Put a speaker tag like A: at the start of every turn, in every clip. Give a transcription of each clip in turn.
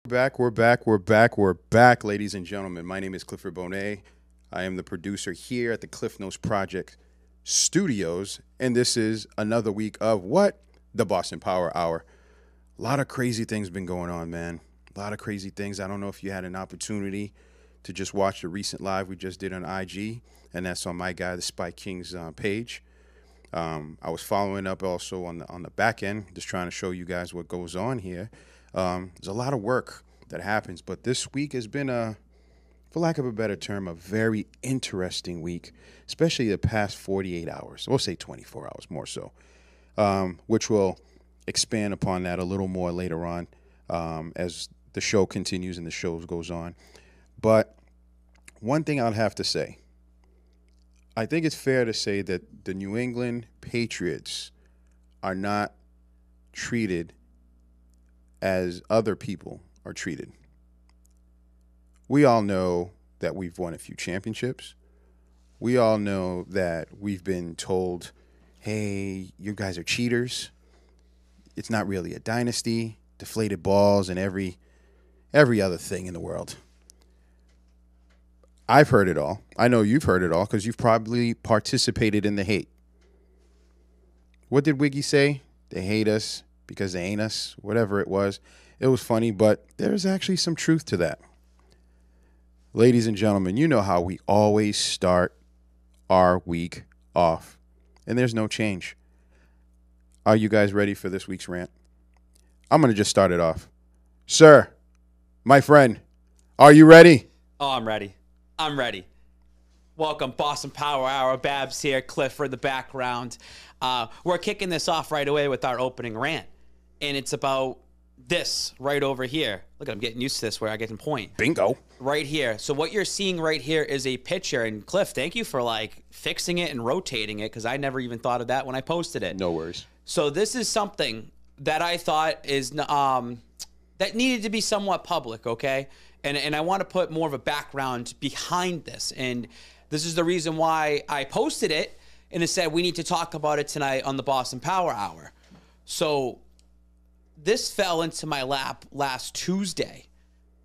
A: We're back, ladies and gentlemen. My name is Clifford Bonet. I am the producer here at the CliffNotes Project Studios, and this is another week of what? The Boston Power Hour. A lot of crazy things been going on, man. A lot of crazy things. I don't know if you had an opportunity to just watch the recent live we just did on IG, and that's on my guy, the Spike King's page. I was following up also on the back end, just trying to show you guys what goes on here. There's a lot of work that happens, but this week has been for lack of a better term, a very interesting week, especially the past 48 hours. We'll say 24 hours more so, which we'll expand upon that a little more later on as the show continues and the show goes on. But one thing I'd have to say, I think it's fair to say that the New England Patriots are not treated as other people are treated. We all know that we've won a few championships. We all know that we've been told, hey, you guys are cheaters. It's not really a dynasty, deflated balls, and every other thing in the world. I've heard it all. I know you've heard it all because you've probably participated in the hate. What did Wiggy say? They hate us because they ain't us, whatever it was. It was funny, but there's actually some truth to that. Ladies and gentlemen, you know how we always start our week off, and there's no change. Are you guys ready for this week's rant? I'm going to just start it off. Sir, my friend, are you ready?
B: Oh, I'm ready. I'm ready. Welcome, Boston Power Hour. Babs here, Cliff for the background. We're kicking this off right away with our opening rant, and it's about this right over here. Look, I'm getting used to this where I get in point.
A: Bingo.
B: Right here. So what you're seeing right here is a picture, and Cliff, thank you for fixing it and rotating it because I never even thought of that when I posted it.
A: No worries.
B: So this is something that I thought is that needed to be somewhat public, okay? And I want to put more of a background behind this. And this is the reason why I posted it, and it said we need to talk about it tonight on the Boston Power Hour. So this fell into my lap last Tuesday.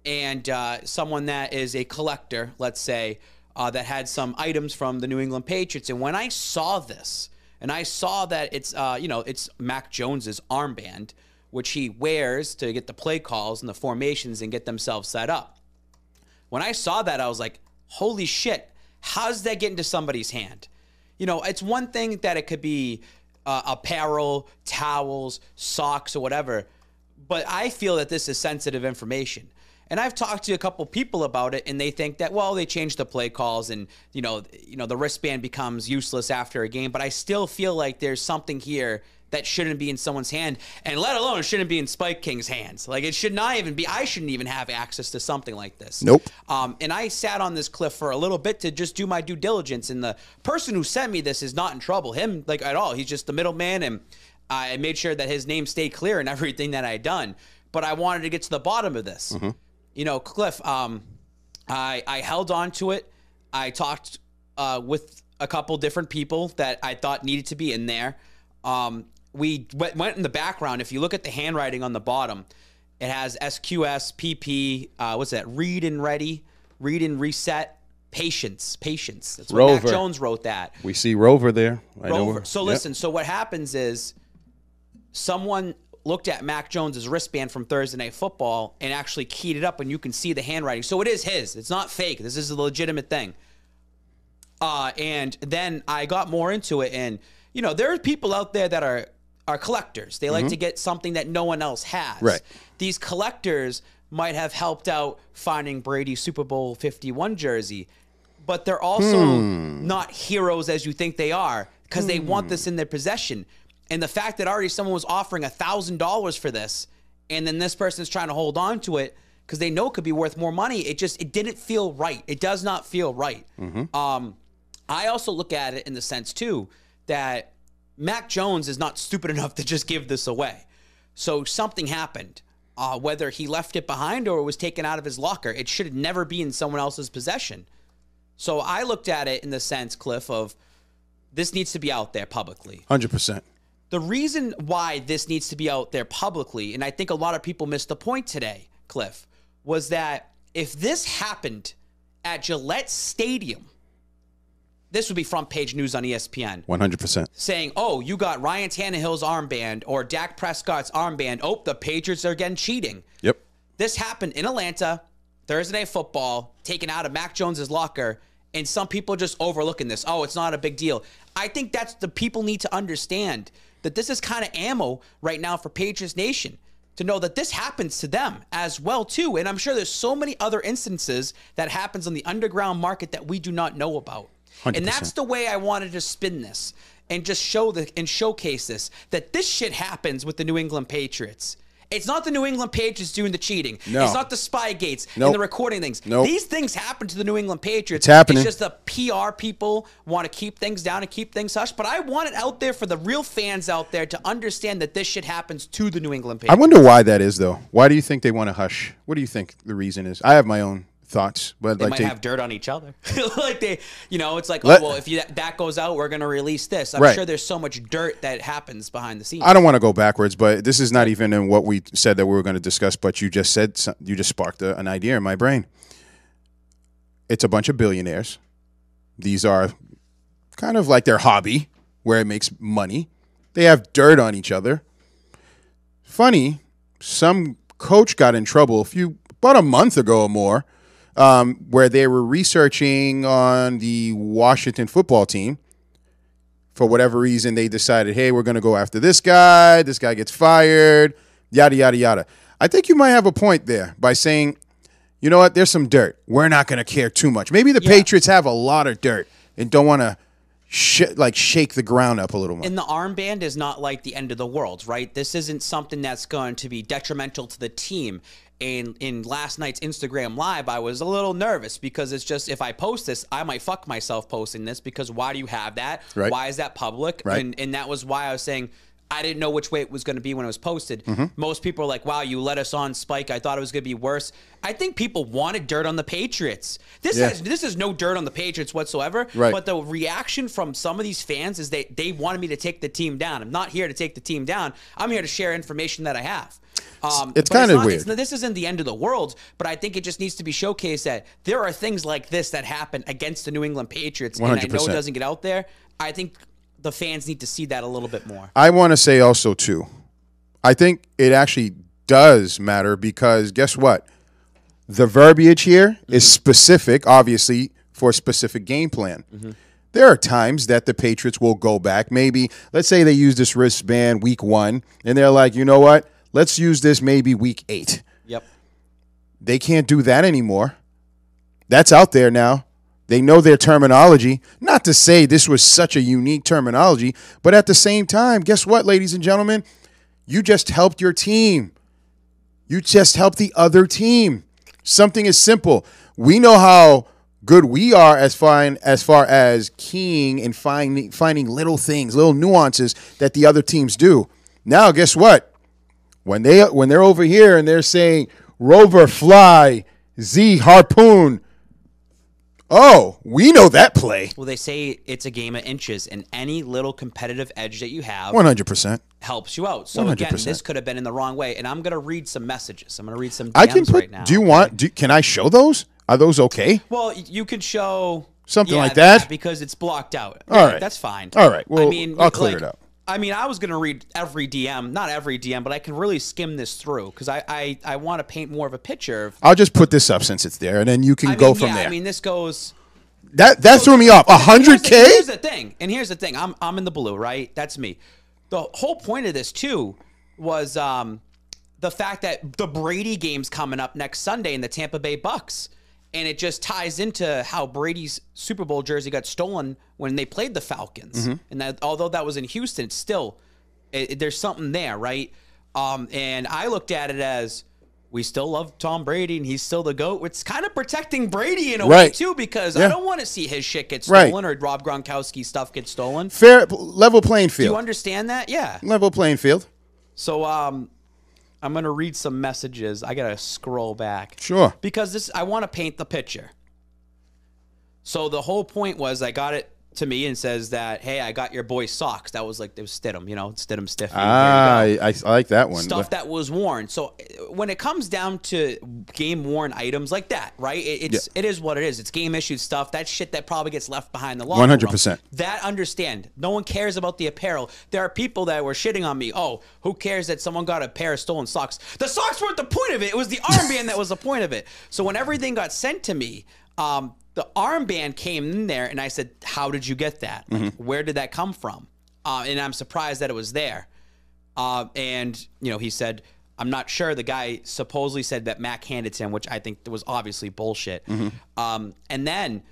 B: And someone that is a collector, let's say, that had some items from the New England Patriots. And when I saw this, and I saw that it's, it's Mac Jones's armband, which he wears to get the play calls and the formations and get themselves set up. When I saw that, I was like, holy shit, how's that get into somebody's hand? You know, it's one thing that it could be apparel, towels, socks, or whatever, but I feel that this is sensitive information. And I've talked to a couple people about it, and they think that, well, they changed the play calls and, the wristband becomes useless after a game. But I still feel like there's something here that shouldn't be in someone's hand, and let alone it shouldn't be in Spike King's hands. Like, it should not even be. I shouldn't even have access to something like this.
A: Nope.
B: And I sat on this cliff for a little bit to just do my due diligence, and the person who sent me this is not in trouble. Him, at all. He's just the middleman, and I made sure that his name stayed clear in everything that I had done. But I wanted to get to the bottom of this. Mm-hmm. Cliff, I held on to it. I talked with a couple different people that I thought needed to be in there. We went in the background. If you look at the handwriting on the bottom, it has SQS, PP, what's that? Read and ready, read and reset, patience. That's what
A: Rover.
B: Mac Jones wrote that.
A: We see Rover there.
B: Rover. So listen, so what happens is someone looked at Mac Jones's wristband from Thursday Night Football and actually keyed it up, and you can see the handwriting. So it is his. It's not fake. This is a legitimate thing. And then I got more into it, and there are people out there that are collectors. They like to get something that no one else has.
A: Right.
B: These collectors might have helped out finding Brady's Super Bowl 51 jersey, but they're also not heroes as you think they are because they want this in their possession. And the fact that already someone was offering $1,000 for this, and then this person's trying to hold on to it because they know it could be worth more money, it didn't feel right. It does not feel right. I also look at it in the sense, too, that Mac Jones is not stupid enough to just give this away. So something happened. Whether he left it behind or it was taken out of his locker, it should never be in someone else's possession. So I looked at it in the sense, Cliff, of this needs to be out there publicly.
A: 100%.
B: The reason why this needs to be out there publicly, and I think a lot of people missed the point today, Cliff, was that if this happened at Gillette Stadium, this would be front page news on ESPN.
A: 100%.
B: Saying, oh, you got Ryan Tannehill's armband or Dak Prescott's armband. Oh, the Patriots are again cheating.
A: Yep.
B: This happened in Atlanta, Thursday Night Football, taken out of Mac Jones's locker, and some people just overlooking this. Oh, it's not a big deal. I think that's the people need to understand that this is kind of ammo right now for Patriots Nation to know that this happens to them as well, too. And I'm sure there's so many other instances that happens on the underground market that we do not know about.
A: 100%.
B: And that's the way I wanted to spin this and just showcase this, that this shit happens with the New England Patriots. It's not the New England Patriots doing the cheating.
A: No.
B: It's not the Spygates
A: Nope.
B: and the recording things.
A: Nope.
B: These things happen to the New England Patriots.
A: It's happening.
B: It's just the PR people want to keep things down and keep things hush. But I want it out there for the real fans out there to understand that this shit happens to the New England Patriots.
A: I wonder why that is, though. Why do you think they want to hush? What do you think the reason is? I have my own thoughts, but
B: They
A: like
B: might have dirt on each other. Like they, it's like,
A: Let-
B: oh, well, if that goes out, we're going to release this. I'm
A: Right.
B: sure there's so much dirt that happens behind the scenes.
A: I don't want to go backwards, but this is not even in what we said that we were going to discuss, but you just sparked an idea in my brain. It's a bunch of billionaires. These are kind of like their hobby, where it makes money. They have dirt on each other. Funny, some coach got in trouble about a month ago or more, where they were researching on the Washington football team. For whatever reason, they decided, hey, we're going to go after this guy. This guy gets fired, yada, yada, yada. I think you might have a point there by saying, you know what, there's some dirt. We're not going to care too much. Maybe the Patriots have a lot of dirt and don't want to shake the ground up a little more.
B: And the armband is not like the end of the world, right? This isn't something that's going to be detrimental to the team. And in last night's Instagram Live, I was a little nervous because it's just, if I post this, I might fuck myself posting this because why do you have that?
A: Right.
B: Why is that public?
A: Right.
B: And that was why I was saying I didn't know which way it was going to be when it was posted.
A: Mm-hmm.
B: Most people are like, wow, you let us on Spike. I thought it was going to be worse. I think people wanted dirt on the Patriots. This is no dirt on the Patriots whatsoever.
A: Right.
B: But the reaction from some of these fans is they wanted me to take the team down. I'm not here to take the team down. I'm here to share information that I have.
A: It's kind of weird.
B: This isn't the end of the world, but I think it just needs to be showcased that there are things like this that happen against the New England Patriots.
A: 100%.
B: And I know it doesn't get out there. I think the fans need to see that a little bit more.
A: I want to say also, too, I think it actually does matter because guess what? The verbiage here is specific, obviously, for a specific game plan. Mm-hmm. There are times that the Patriots will go back. Maybe, let's say they use this wristband week 1, and they're like, you know what? Let's use this maybe week 8.
B: Yep.
A: They can't do that anymore. That's out there now. They know their terminology. Not to say this was such a unique terminology, but at the same time, guess what, ladies and gentlemen? You just helped your team. You just helped the other team. Something as simple. We know how good we are as far as keying and finding little things, little nuances that the other teams do. Now, guess what? When they're over here and they're saying rover, fly, Z, harpoon, oh, we know that play.
B: Well, they say it's a game of inches, and any little competitive edge that you have
A: 100%
B: helps you out. So
A: 100%.
B: again, this could have been in the wrong way, and I'm going to read some messages. I'm going to read some DMs right now.
A: Do you want? Can I show those? Are those okay?
B: Well, you could show
A: something like that
B: because it's blocked out.
A: All right,
B: that's fine.
A: All right. Well,
B: I mean,
A: I'll clear it up.
B: I mean, I was going to read every DM, not every DM, but I can really skim this through because I want to paint more of a picture.
A: I'll just put this up since it's there, and then you can go from there.
B: I mean, this goes.
A: That threw me off. 100K?
B: Here's the thing. I'm in the blue, right? That's me. The whole point of this, too, was the fact that the Brady game's coming up next Sunday in the Tampa Bay Bucks. And it just ties into how Brady's Super Bowl jersey got stolen when they played the Falcons. Mm-hmm. And that, although that was in Houston, it's still, there's something there, right? And I looked at it as, we still love Tom Brady, and he's still the GOAT. It's kind of protecting Brady in a way, too, because I don't want to see his shit get stolen or Rob Gronkowski's stuff get stolen.
A: Fair, level playing field.
B: Do you understand that? Yeah.
A: Level playing field.
B: So I'm going to read some messages. I got to scroll back.
A: Sure.
B: Because I want to paint the picture. So the whole point was I got it to me and says that, hey, I got your boy's socks. That was like, it was Stidham, you know, Stidham Stiffy.
A: I like that one.
B: Stuff that was worn. So when it comes down to game worn items like that, right? It is what it is. It's game issued stuff. That's shit that probably gets left behind the locker
A: 100%.
B: room. That understand. No one cares about the apparel. There are people that were shitting on me. Oh, who cares that someone got a pair of stolen socks? The socks weren't the point of it. It was the armband that was the point of it. So when everything got sent to me, the armband came in there, and I said, how did you get that? Like, where did that come from? And I'm surprised that it was there. And, you know, he said, I'm not sure. The guy supposedly said that Mac handed to him, which I think was obviously bullshit. And then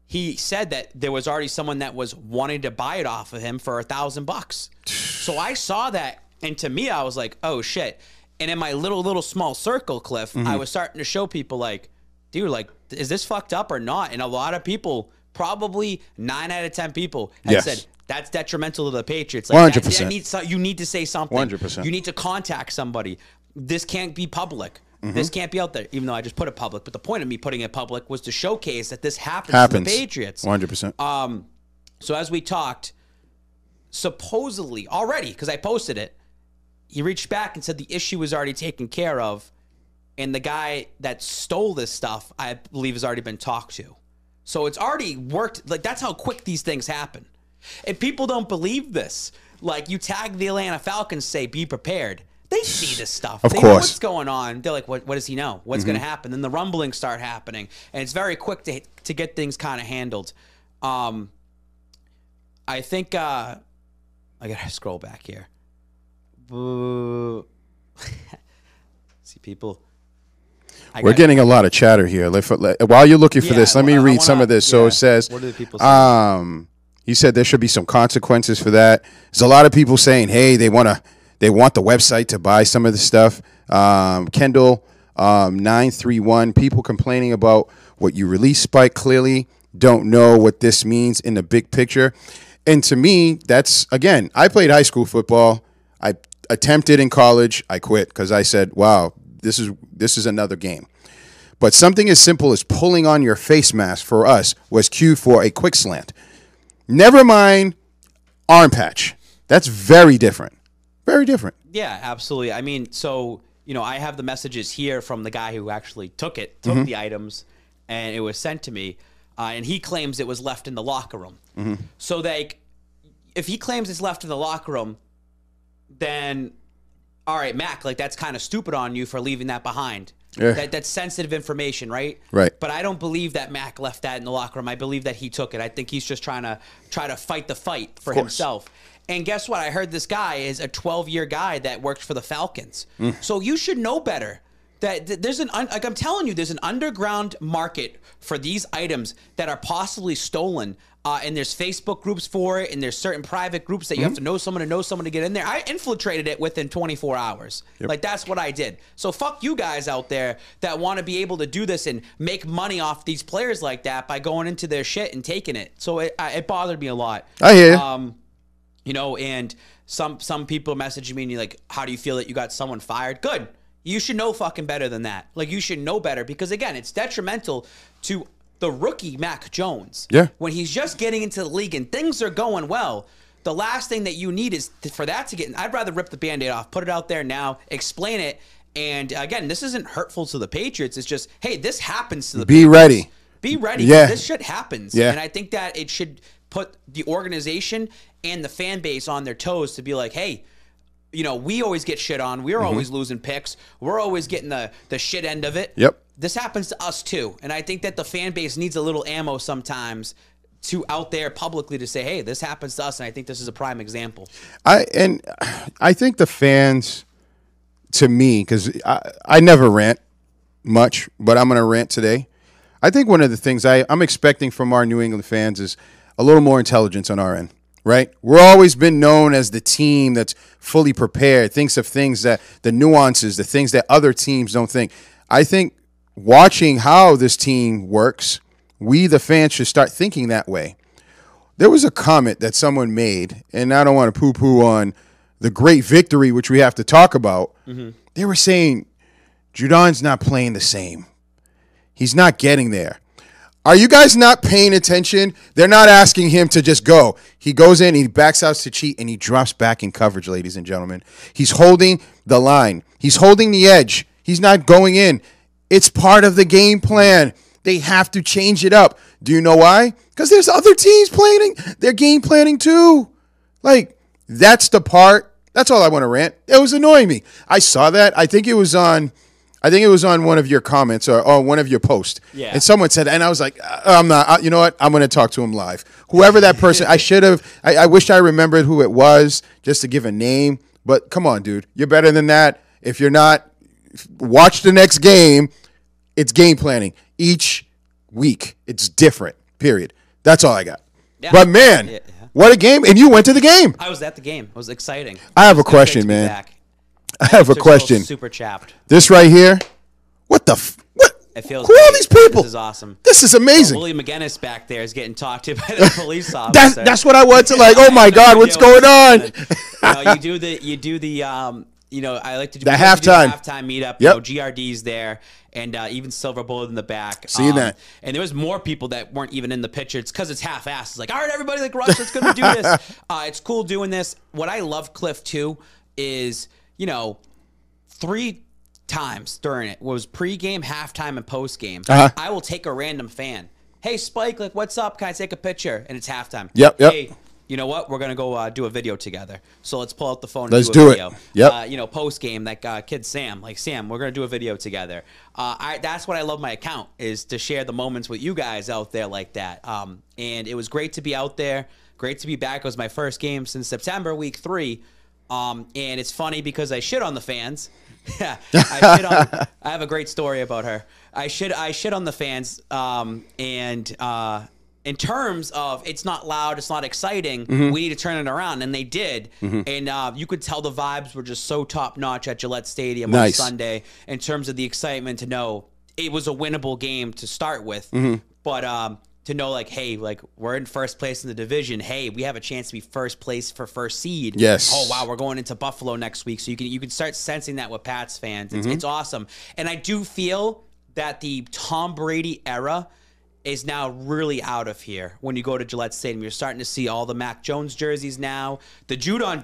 B: he said that there was already someone that was wanting to buy it off of him for $1,000. So I saw that, and to me, I was like, oh, shit. And in my little small circle, Cliff, I was starting to show people like, dude, like, is this fucked up or not? And a lot of people, probably 9 out of 10 people, had said, that's detrimental to the Patriots. Like,
A: 100%.
B: You need to say something.
A: 100%.
B: You need to contact somebody. This can't be public. This can't be out there, even though I just put it public. But the point of me putting it public was to showcase that this happens to the Patriots.
A: 100%.
B: So as we talked, supposedly already, because I posted it, he reached back and said the issue was already taken care of. And the guy that stole this stuff, I believe, has already been talked to. So it's already worked. Like, that's how quick these things happen. And people don't believe this. Like, you tag the Atlanta Falcons, say, be prepared. They see this stuff.
A: Of
B: they
A: course.
B: know what's going on. They're like, what does he know? What's going to happen? Then the rumblings start happening. And it's very quick to get things kind of handled. I think, I got to scroll back here. See, people...
A: We're getting a lot of chatter here. While you're looking for this, let me read some of this. So it says,
B: what are the people saying?
A: He said there should be some consequences for that. There's a lot of people saying, hey, they want the website to buy some of the stuff. Kendall 931, people complaining about what you release, Spike, clearly don't know what this means in the big picture. And to me, that's, again, I played high school football. I attempted in college. I quit because I said, wow, this is another game. But something as simple as pulling on your face mask for us was cue for a quick slant. Never mind arm patch. That's very different. Very different.
B: Yeah, absolutely. I mean, so, you know, I have the messages here from the guy who actually took the items, and it was sent to me, and he claims it was left in the locker room. So, like, if he claims it's left in the locker room, then... all right, Mac, like, that's kind of stupid on you for leaving that behind. Yeah. That's sensitive information, right?
A: Right.
B: But I don't believe that Mac left that in the locker room. I believe that he took it. I think he's just trying to fight the fight for himself. And guess what? I heard this guy is a 12-year guy that worked for the Falcons. So you should know better. That there's like I'm telling you, there's an underground market for these items that are possibly stolen. And there's Facebook groups for it, and there's certain private groups that you have to know someone to get in there. I infiltrated it within 24 hours. Like, that's what I did. So fuck you guys out there that want to be able to do this and make money off these players like that by going into their shit and taking it. So it bothered me a lot.
A: I hear you.
B: You know, and some people messaging me and you're like, how do you feel that you got someone fired? Good. You should know fucking better than that. Like, you should know better because, again, it's detrimental to the rookie Mac Jones.
A: Yeah.
B: When he's just getting into the league and things are going well, the last thing that you need is for that to get... I'd rather rip the Band-Aid off, put it out there now, explain it. And, again, this isn't hurtful to the Patriots. It's just, hey, this happens to the Patriots.
A: Be ready.
B: Be ready.
A: Yeah.
B: This shit happens.
A: Yeah.
B: And I think that it should put the organization and the fan base on their toes to be like, hey... you know, we always get shit on. We're always losing picks. We're always getting the shit end of it.
A: Yep.
B: This happens to us too. And I think that the fan base needs a little ammo sometimes to out there publicly to say, hey, this happens to us. And I think this is a prime example. I
A: think the fans, to me, because I never rant much, but I'm going to rant today. I think one of the things I'm expecting from our New England fans is a little more intelligence on our end. Right? We're always been known as the team that's fully prepared, thinks of things that the nuances, the things that other teams don't think. I think watching how this team works, we, the fans, should start thinking that way. There was a comment that someone made, and I don't want to poo-poo on the great victory, which we have to talk about. They were saying, Judon's not playing the same. He's not getting there. Are you guys not paying attention? They're not asking him to just go. He goes in, he backs out to cheat, and he drops back in coverage, ladies and gentlemen. He's holding the line. He's holding the edge. He's not going in. It's part of the game plan. They have to change it up. Do you know why? Because there's other teams playing. They're game planning too. Like, that's the part. That's all I want to rant. It was annoying me. I saw that. I think it was on one of your comments or one of your posts.
B: Yeah.
A: And someone said, and I was like, I'm not, you know what? I'm going to talk to him live. Whoever that person, I wish I remembered who it was just to give a name. But come on, dude. You're better than that. If you're not, watch the next game. It's game planning. Each week, it's different, period. That's all I got. Yeah. But, man, what a game. And you went to the game.
B: I was at the game. It was exciting.
A: I have a question, man. I have a question.
B: Super chapped.
A: This right here, what the what?
B: It feels
A: who
B: great.
A: are all these people?
B: This is awesome.
A: This is amazing.
B: Well, Willie McGinnis back there is getting talked to by the police officer.
A: That's what I want to like. Oh my God, what's going on?
B: You do the I like to do
A: the halftime
B: meetup.
A: Yep.
B: GRD's there, and even Silver Bullet in the back.
A: Seeing that,
B: and there was more people that weren't even in the picture. It's because it's half-assed. It's like, all right, everybody, like rush, let's go do this. It's cool doing this. What I love, Cliff, too, is 3 times during it was pregame, halftime, and postgame. I will take a random fan. Hey, Spike, like, what's up? Can I take a picture? And it's halftime.
A: Yep.
B: Hey, you know what? We're going to go do a video together. So let's pull out the phone
A: and
B: do a video.
A: Yep.
B: Postgame, that kid Sam, Sam, we're going to do a video together. That's what I love my account, is to share the moments with you guys out there like that. And it was great to be out there. Great to be back. It was my first game since September, week 3. And it's funny because I shit on the fans. Yeah, I have a great story about her. I shit on the fans. In terms of it's not loud, it's not exciting, we need to turn it around, and they did. And you could tell the vibes were just so top notch at Gillette Stadium on Sunday in terms of the excitement to know it was a winnable game to start with, but to know hey, we're in first place in the division. Hey, we have a chance to be first place for first seed.
A: Yes.
B: Oh wow, we're going into Buffalo next week, so you can start sensing that with Pats fans. It's awesome, and I do feel that the Tom Brady era is now really out of here. When you go to Gillette Stadium, you're starting to see all the Mac Jones jerseys now. A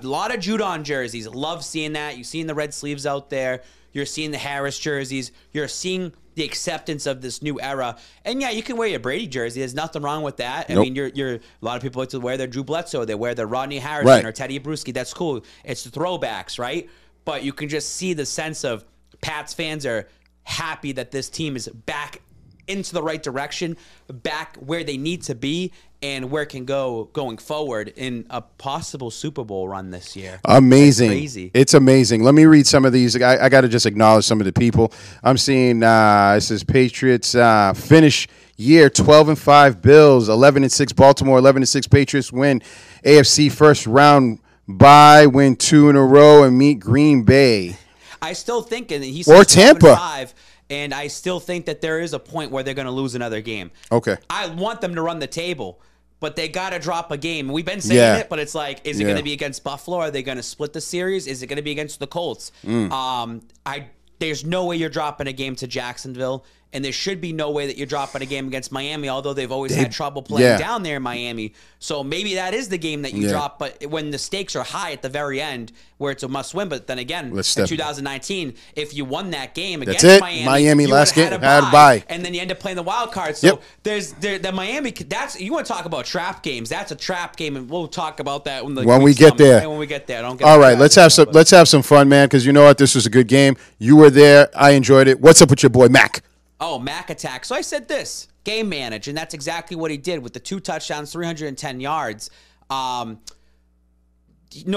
B: lot of Judon jerseys. Love seeing that. You're seeing the red sleeves out there. You're seeing the Harris jerseys. You're seeing the acceptance of this new era. And yeah, you can wear your Brady jersey. There's nothing wrong with that. I mean, a lot of people like to wear their Drew Bledsoe. They wear their Rodney Harrison or Teddy Bruschi. That's cool. It's the throwbacks, right? But you can just see the sense of Pats fans are happy that this team is back into the right direction, back where they need to be, and where it can go going forward in a possible Super Bowl run this year.
A: Amazing.
B: That's crazy.
A: It's amazing. Let me read some of these. I got to just acknowledge some of the people. I'm seeing, it says Patriots finish year 12-5 Bills, 11-6 Baltimore, 11-6 Patriots win AFC first round bye, win 2 in a row, and meet Green Bay.
B: I still think, and he
A: or
B: says
A: Tampa.
B: 5, and I still think that there is a point where they're going to lose another game.
A: Okay. I
B: want them to run the table, but they got to drop a game. We've been saying it, but it's like, is it going to be against Buffalo? Are they going to split the series? Is it going to be against the Colts? There's no way you're dropping a game to Jacksonville, and there should be no way that you're dropping a game against Miami, although they've always had trouble playing down there in Miami. So maybe that is the game that you drop, but when the stakes are high at the very end, where it's a must-win. But then again, in 2019, if you won that game against Miami
A: last game
B: had
A: a bye,
B: and then you end up playing the wild card. So there's the Miami. That's, you want to talk about trap games? That's a trap game, and we'll talk about that when we get there. When we get there,
A: all right, let's have some fun, man. Because you know what, this was a good game. You were there. I enjoyed it. What's up with your boy Mac?
B: Oh, Mac attack. So I said this, game manage, and that's exactly what he did with the 2 touchdowns, 310 yards. No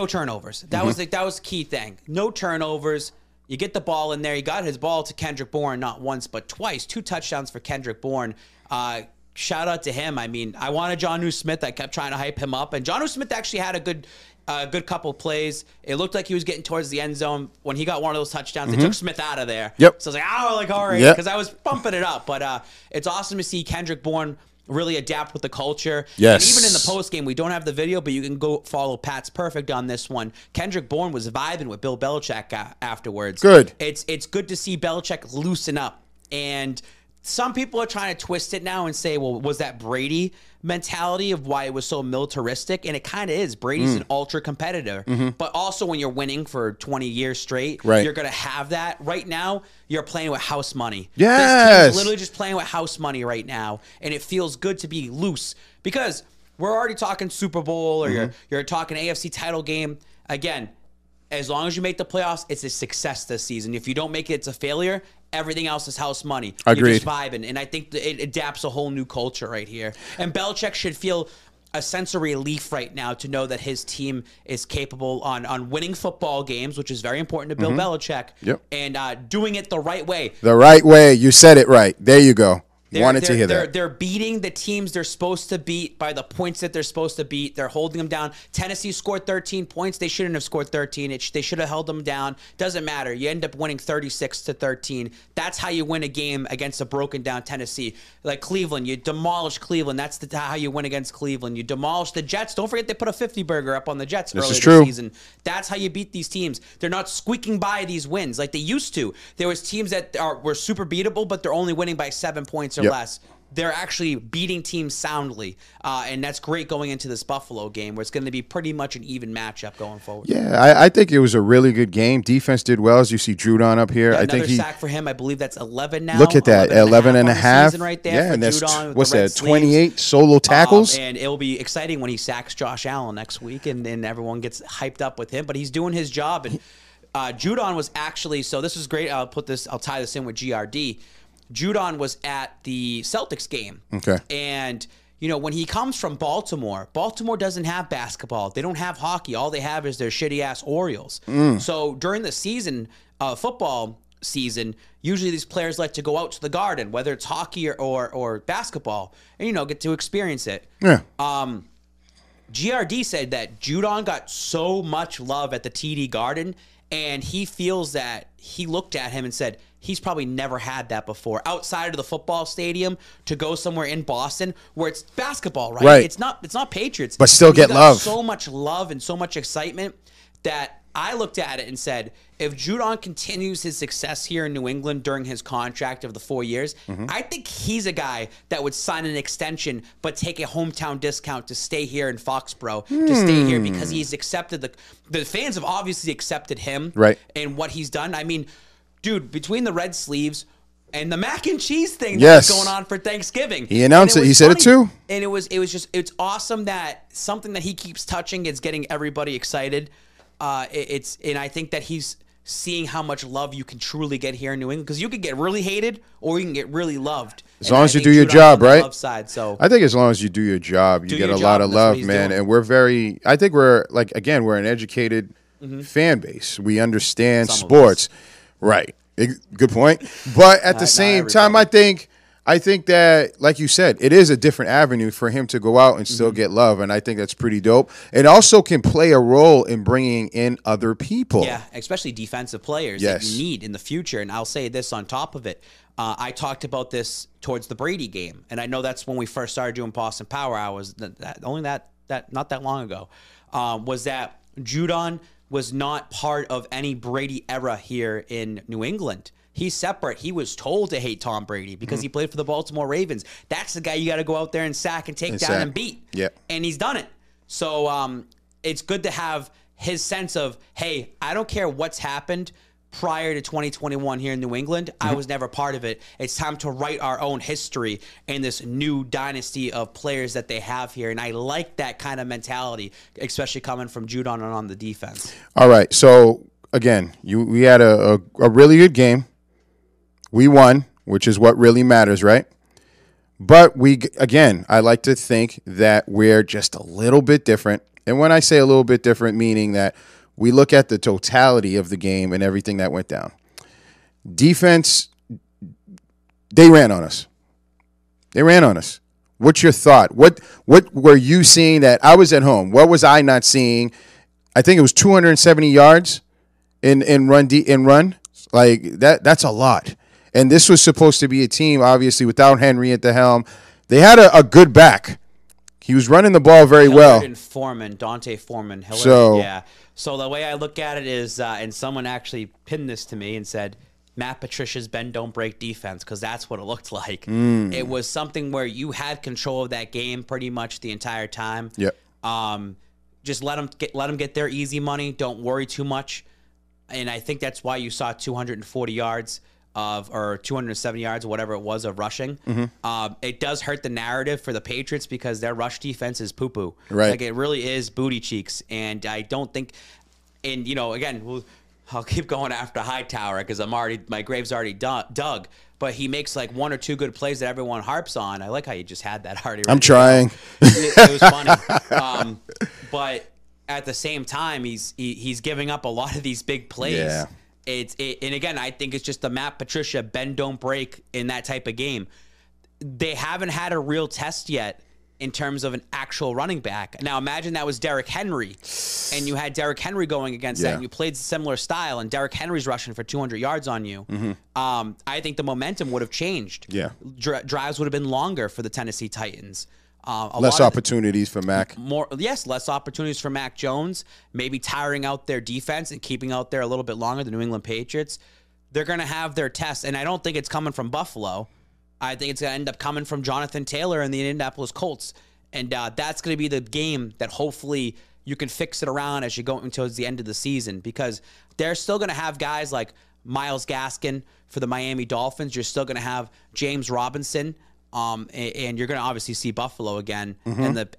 B: turnovers. That was the key thing. No turnovers. You get the ball in there. He got his ball to Kendrick Bourne not once but twice. 2 touchdowns for Kendrick Bourne. Shout out to him. I mean, I wanted Jonnu Smith. I kept trying to hype him up, and Jonnu Smith actually had a good couple plays. It looked like he was getting towards the end zone when he got one of those touchdowns. They took Smith out of there. So I was like, all right, because I was bumping it up. But it's awesome to see Kendrick Bourne really adapt with the culture.
A: Yes.
B: And even in the post game, we don't have the video, but you can go follow Pat's Perfect on this one. Kendrick Bourne was vibing with Bill Belichick afterwards.
A: Good.
B: It's good to see Belichick loosen up, and some people are trying to twist it now and say, well, was that Brady mentality of why it was so militaristic? And it kind of is. Brady's an ultra competitor. But also when you're winning for 20 years straight, you're going to have that. Right now, you're playing with house money. This team's literally just playing with house money right now. And it feels good to be loose because we're already talking Super Bowl or you're talking AFC title game. Again, as long as you make the playoffs, it's a success this season. If you don't make it, it's a failure. Everything else is house money.
A: Agreed.
B: You're just vibing. And I think it adapts a whole new culture right here. And Belichick should feel a sense of relief right now to know that his team is capable on winning football games, which is very important to Bill Belichick, and doing it the right way.
A: The right way. You said it right. There you go. Wanted to hear that.
B: They're beating the teams they're supposed to beat by the points that they're supposed to beat. They're holding them down. Tennessee scored 13 points. They shouldn't have scored 13. They should have held them down. Doesn't matter. You end up winning 36-13. That's how you win a game against a broken down Tennessee. Like Cleveland, you demolish Cleveland. That's how you win against Cleveland. You demolish the Jets. Don't forget they put a 50 burger up on the Jets earlier this season. That's how you beat these teams. They're not squeaking by these wins like they used to. There was teams that were super beatable, but they're only winning by 7 points or less. They're actually beating teams soundly, and that's great going into this Buffalo game where it's going to be pretty much an even matchup going forward.
A: Yeah, I think it was a really good game. Defense did well, as you see Judon up here.
B: Yeah,
A: I
B: another
A: think
B: sack for him. I believe that's 11 now.
A: Look at that, 11 and a half.
B: Right there
A: yeah,
B: for
A: and that's
B: Judon
A: what's that?
B: sleeves.
A: 28 solo tackles.
B: And it'll be exciting when he sacks Josh Allen next week, and then everyone gets hyped up with him. But he's doing his job, and Judon was actually. So this is great. I'll tie this in with GRD. Judon was at the Celtics game. Okay. And, you know, when he comes from Baltimore, Baltimore doesn't have basketball. They don't have hockey. All they have is their shitty-ass Orioles. So during the season, football season, usually these players like to go out to the Garden, whether it's hockey or basketball, and, you know, get to experience it. Yeah. GRD said that Judon got so much love at the TD Garden, and he feels that he looked at him and said, he's probably never had that before outside of the football stadium to go somewhere in Boston where it's basketball, right? It's not Patriots,
A: but still get love.
B: So much love and so much excitement that I looked at it and said, if Judon continues his success here in New England during his contract of the 4 years, I think he's a guy that would sign an extension but take a hometown discount to stay here in Foxborough, to stay here because he's accepted the fans have obviously accepted him and what he's done. I mean, dude, between the red sleeves and the mac and cheese thing that's going on for Thanksgiving.
A: He announced it. He said it too.
B: And it's awesome that something that he keeps touching is getting everybody excited. And I think that he's seeing how much love you can truly get here in New England, because you can get really hated or you can get really loved.
A: As long as you do your job, right? I think as long as you do your job, you get a lot of love, man. And I think we're an educated fan base. We understand sports. Right. Good point. But at the same time, I think that, like you said, it is a different avenue for him to go out and still get love, and I think that's pretty dope. It also can play a role in bringing in other people.
B: Yeah, especially defensive players that you need in the future. And I'll say this on top of it. I talked about this towards the Brady game, and I know that's when we first started doing Boston Power Hours. Not that long ago, was that Judon was not part of any Brady era here in New England. He's separate. He was told to hate Tom Brady because he played for the Baltimore Ravens. That's the guy you got to go out there and sack and take down and beat. Yeah. And he's done it. So it's good to have his sense of, hey, I don't care what's happened prior to 2021 here in New England. I was never part of it. It's time to write our own history in this new dynasty of players that they have here. And I like that kind of mentality, especially coming from Judon and on the defense.
A: All right. So, again, we had a really good game. We won, which is what really matters, right? But I like to think that we're just a little bit different. And when I say a little bit different, meaning that we look at the totality of the game and everything that went down. Defense, they ran on us. What's your thought? What were you seeing that I was at home? What was I not seeing? I think it was 270 yards in run. Like that's a lot. And this was supposed to be a team, obviously, without Henry at the helm. They had a good back. He was running the ball very well.
B: Dante Foreman.
A: So
B: the way I look at it is, and someone actually pinned this to me and said, Matt Patricia's bend don't break defense, because that's what it looked like. It was something where you had control of that game pretty much the entire time.
A: Yep.
B: Just let them get their easy money. Don't worry too much. And I think that's why you saw 240 yards or 270 yards, or whatever it was, of rushing. It does hurt the narrative for the Patriots because their rush defense is poo-poo.
A: Right.
B: Like, it really is booty cheeks. And I don't think, and, again, I'll keep going after Hightower because my grave's already dug. But he makes like one or two good plays that everyone harps on. I like how you just had that already.
A: I'm trying.
B: It was funny. But at the same time, he's giving up a lot of these big plays.
A: Yeah.
B: And again, I think it's just the Matt Patricia bend don't break in that type of game. They haven't had a real test yet in terms of an actual running back. Now imagine that was Derrick Henry, and you had Derrick Henry going against that, and you played similar style, and Derrick Henry's rushing for 200 yards on you. I think the momentum would have changed.
A: Yeah.
B: Drives would have been longer for the Tennessee Titans.
A: Less opportunities for Mac.
B: Less opportunities for Mac Jones, maybe tiring out their defense and keeping out there a little bit longer, the New England Patriots. They're going to have their tests, and I don't think it's coming from Buffalo. I think it's going to end up coming from Jonathan Taylor and the Indianapolis Colts. And that's going to be the game that hopefully you can fix it around as you go towards the end of the season, because they're still going to have guys like Myles Gaskin for the Miami Dolphins. You're still going to have James Robinson. And you're going to obviously see Buffalo again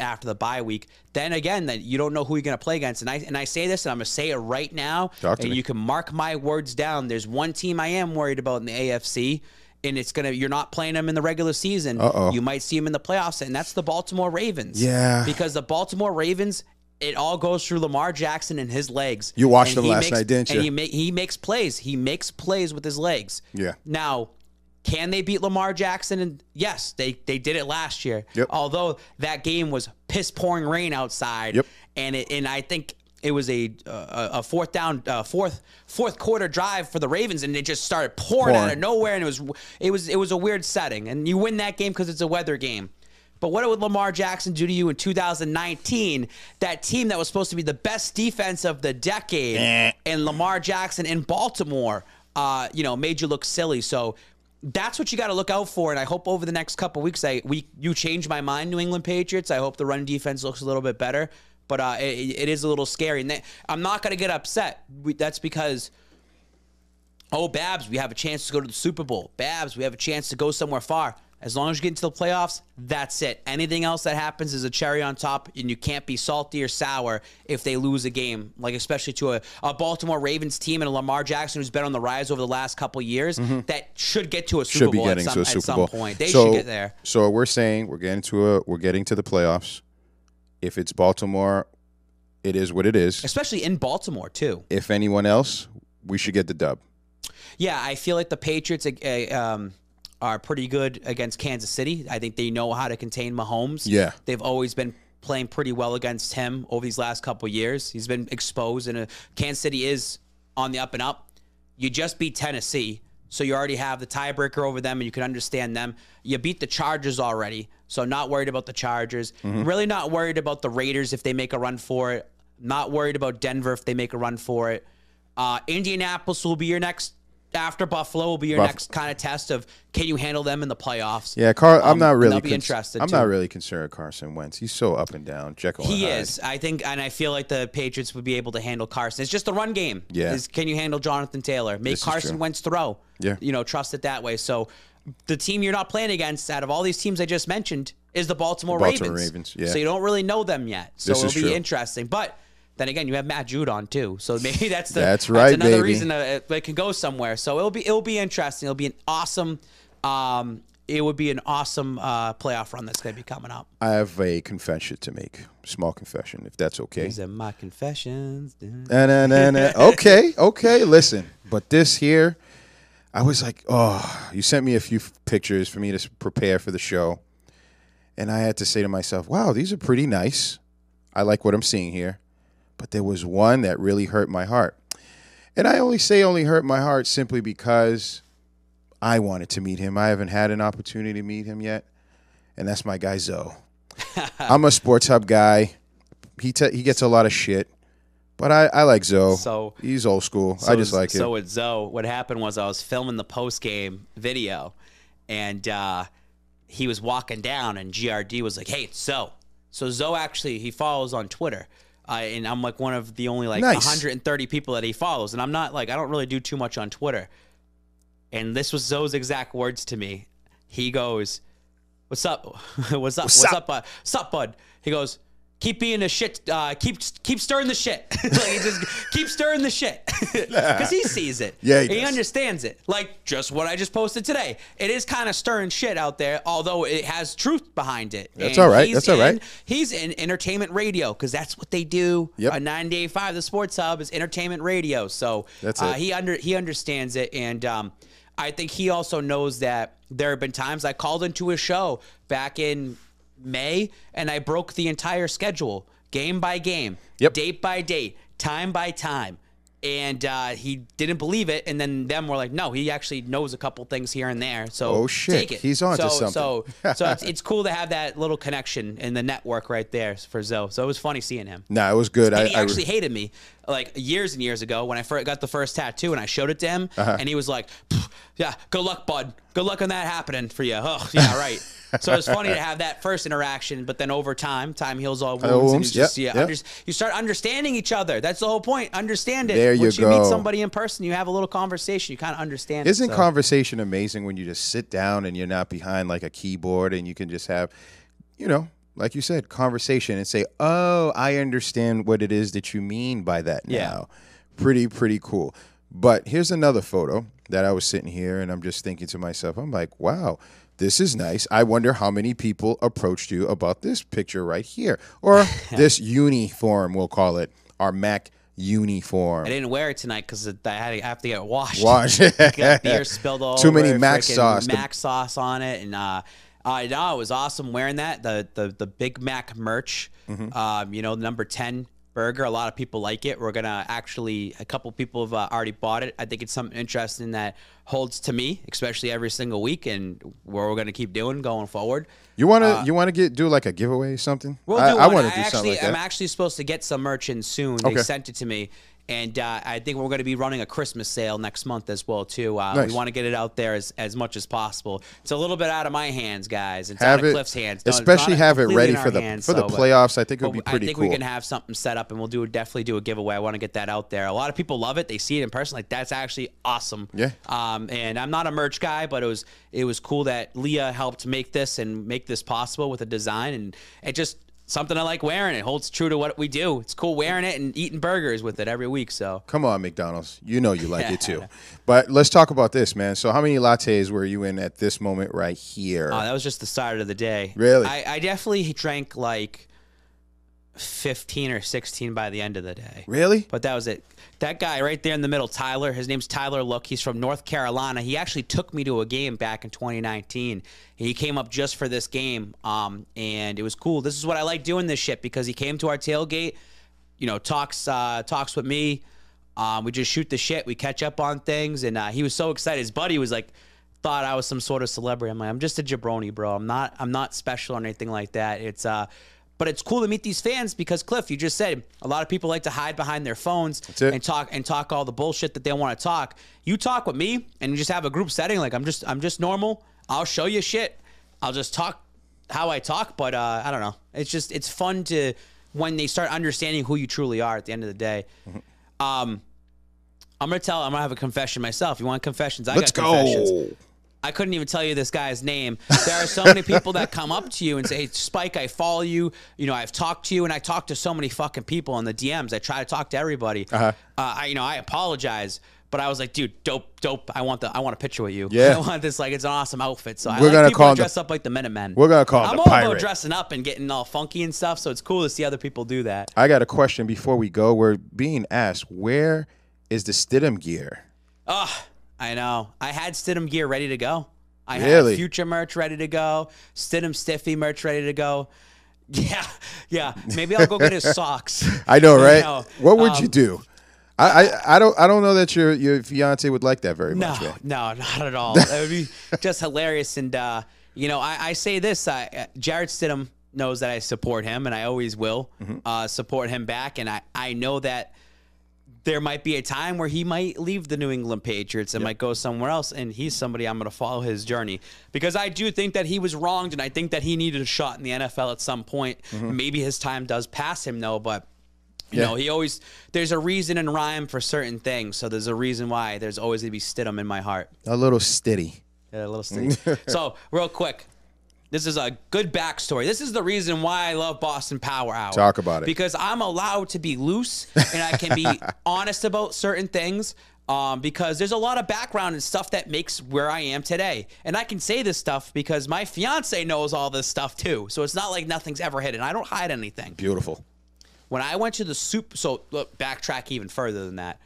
B: after the bye week. Then again, that you don't know who you're going to play against. And I say this, and I'm going to say it right now, and you can mark my words down. There's one team I am worried about in the AFC, and you're not playing them in the regular season. You might see them in the playoffs, and that's the Baltimore Ravens.
A: Yeah.
B: Because the Baltimore Ravens, it all goes through Lamar Jackson and his legs.
A: You watched him last night, didn't you?
B: And he makes plays. He makes plays with his legs.
A: Yeah.
B: Now, can they beat Lamar Jackson? And yes, they did it last year.
A: Yep.
B: Although that game was piss pouring rain outside.
A: Yep.
B: And I think it was a fourth quarter drive for the Ravens, and it just started pouring out of nowhere, and it was a weird setting. And you win that game because it's a weather game. But what would Lamar Jackson do to you in 2019? That team that was supposed to be the best defense of the decade, and Lamar Jackson in Baltimore, made you look silly. So that's what you got to look out for. And I hope over the next couple of weeks, you change my mind, New England Patriots. I hope the run defense looks a little bit better. But it is a little scary. And I'm not going to get upset. That's because, Babs, we have a chance to go to the Super Bowl. Babs, we have a chance to go somewhere far. As long as you get into the playoffs, that's it. Anything else that happens is a cherry on top, and you can't be salty or sour if they lose a game, like especially to a Baltimore Ravens team and a Lamar Jackson who's been on the rise over the last couple of years that should get to a Super Bowl at some point. They should get there.
A: So we're saying we're getting to the playoffs. If it's Baltimore, it is what it is.
B: Especially in Baltimore, too.
A: If anyone else, we should get the dub.
B: Yeah, I feel like the Patriots are pretty good against Kansas City. I think they know how to contain Mahomes.
A: Yeah.
B: They've always been playing pretty well against him over these last couple of years. He's been exposed, and Kansas City is on the up and up. You just beat Tennessee, so you already have the tiebreaker over them, and you can understand them. You beat the Chargers already, so not worried about the Chargers. Really not worried about the Raiders if they make a run for it. Not worried about Denver if they make a run for it. Indianapolis will be your next, after Buffalo, will be your next kind of test of, can you handle them in the playoffs?
A: Yeah, I'm not really.
B: They'll be interested.
A: I'm not really concerned with Carson Wentz. He's so up and down. Jekyll and Hyde.
B: He is. I think, and I feel like the Patriots would be able to handle Carson. It's just the run game.
A: Yeah.
B: Can you handle Jonathan Taylor? Make Carson Wentz throw.
A: Yeah.
B: Trust it that way. So the team you're not playing against out of all these teams I just mentioned is the Baltimore Ravens.
A: Yeah.
B: So you don't really know them yet. So it'll be
A: true.
B: interesting. But then again, you have Matt Judon too, so maybe that's
A: right,
B: another
A: baby.
B: reason it can go somewhere. So it'll be interesting. It'll be an awesome playoff run that's going to be coming up.
A: I have a confession to make, small confession, if that's okay.
B: These are my confessions.
A: Okay. Listen, but this here, I was like, you sent me a few pictures for me to prepare for the show, and I had to say to myself, wow, these are pretty nice. I like what I'm seeing here. But there was one that really hurt my heart. And I only hurt my heart simply because I wanted to meet him. I haven't had an opportunity to meet him yet. And that's my guy, Zoe. I'm a Sports Hub guy. He gets a lot of shit. But I like Zoe.
B: So
A: he's old school. I just like it.
B: So with Zoe, what happened was I was filming the post game video, and he was walking down, and GRD was like, "Hey, it's Zoe." So Zoe actually he follows on Twitter, and I'm like one of the only like 130 people that he follows, and I'm not like I don't really do too much on Twitter. And this was Zoe's exact words to me. He goes, "What's up? What's up, bud?" He goes, "Keep being a shit. Keep stirring the shit. Like, he just keep stirring the shit because he sees it.
A: Yeah,
B: he understands it. Like just what I just posted today. It is kind of stirring shit out there, although it has truth behind it.
A: That's all right. That's all right.
B: He's in entertainment radio because that's what they do.
A: Yep.
B: On 98.5, the Sports Hub is entertainment radio. So
A: that's it.
B: He understands it, and I think he also knows that there have been times I called into his show back in May, and I broke the entire schedule, game by game, date by date, time by time. And he didn't believe it, and then them were like, no, he actually knows a couple things here and there. So
A: oh shit,
B: take it.
A: He's on to something.
B: So it's cool to have that little connection in the network right there for Zoe. So it was funny seeing him.
A: Nah, it was good.
B: And he actually hated me like years and years ago when I first got the first tattoo, and I showed it to him, and he was like, yeah, good luck, bud. Good luck on that happening for you. Oh, yeah, right. So it's funny to have that first interaction, but then over time heals all wounds. And you start understanding each other. That's the whole point. Understand it.
A: There you
B: Once
A: go.
B: you meet somebody in person, you have a little conversation. You kind of understand.
A: Isn't conversation amazing when you just sit down and you're not behind like a keyboard and you can just have, like you said, conversation and say, oh, I understand what it is that you mean by that now. Pretty cool. But here's another photo that I was sitting here and I'm just thinking to myself, I'm like, wow, this is nice. I wonder how many people approached you about this picture right here or this uniform, we'll call it, our Mac uniform.
B: I didn't wear it tonight because I have to get washed. Got beer spilled all
A: Too
B: over.
A: many Mac sauce.
B: Mac sauce on it, and no, it was awesome wearing that. The Big Mac merch. The number 10 burger. A lot of people like it. We're gonna a couple people have already bought it. I think it's something interesting that holds to me, especially every single week, and we're gonna keep doing going forward.
A: You wanna do like a giveaway or something?
B: I
A: want to do something like that.
B: I'm actually supposed to get some merch in soon. They sent it to me. And I think we're going to be running a Christmas sale next month as well, too.
A: Nice.
B: We want to get it out there as much as possible. It's a little bit out of my hands, guys. It's out of Cliff's hands.
A: Especially have it ready for the playoffs. I think it would be pretty cool.
B: I think we can have something set up, and we'll definitely do a giveaway. I want to get that out there. A lot of people love it. They see it in person. Like, that's actually awesome.
A: Yeah.
B: And I'm not a merch guy, but it was cool that Leah helped make this and make this possible with a design. And it just something I like wearing. It holds true to what we do. It's cool wearing it and eating burgers with it every week. So
A: come on, McDonald's. You know you like it too. But let's talk about this, man. So how many lattes were you in at this moment right here?
B: That was just the start of the day.
A: Really?
B: I definitely drank like 15 or 16 by the end of the day.
A: Really?
B: But that was it. That guy right there in the middle, Tyler, his name's Tyler Look. He's from North Carolina. He actually took me to a game back in 2019. He came up just for this game, and it was cool. This is what I like doing this shit because he came to our tailgate, talks with me. We just shoot the shit. We catch up on things, and he was so excited. His buddy was like, thought I was some sort of celebrity. I'm like, I'm just a jabroni, bro. I'm not special or anything like that. But it's cool to meet these fans because, Cliff, you just said a lot of people like to hide behind their phones and talk all the bullshit that they want to talk. You talk with me and you just have a group setting. Like I'm just normal. I'll show you shit. I'll just talk how I talk. But I don't know. It's fun to when they start understanding who you truly are at the end of the day. I'm gonna have a confession myself. You want confessions?
A: Let's
B: got confessions. I couldn't even tell you this guy's name. There are so many people that come up to you and say, hey, Spike, I follow you. I've talked to you, and I talk to so many fucking people in the DMs. I try to talk to everybody. I apologize, but I was like, dude, dope. I want a picture with you.
A: Yeah.
B: I want this, like, it's an awesome outfit. So
A: we're
B: I like people dress up like the Minutemen.
A: We're going to call him the Pirate.
B: I'm all about dressing up and getting all funky and stuff, so it's cool to see other people do that.
A: I got a question before we go. We're being asked, where is the Stidham gear?
B: Oh, I know. I had Stidham gear ready to go. I
A: really?
B: had Future merch ready to go. Stidham Stiffy merch ready to go. Yeah. Maybe I'll go get his socks.
A: I know, right? What would you do? I don't know that your fiance would like that very much.
B: No, not at all. It would be just hilarious. And I say this: Jared Stidham knows that I support him, and I always will support him back. And I know that there might be a time where he might leave the New England Patriots and might go somewhere else, and he's somebody I'm going to follow his journey because I do think that he was wronged, and I think that he needed a shot in the NFL at some point. Maybe his time does pass him, though, but you know, there's a reason and rhyme for certain things, so there's a reason why there's always going to be Stidham in my heart.
A: A little stiddy.
B: Yeah, a little stiddy. So, real quick. This is a good backstory. This is the reason why I love Boston Power Hour.
A: Talk about it.
B: Because I'm allowed to be loose and I can be honest about certain things because there's a lot of background and stuff that makes where I am today. And I can say this stuff because my fiance knows all this stuff too. So it's not like nothing's ever hidden. I don't hide anything.
A: Beautiful.
B: When I went to the so look, backtrack even further than that.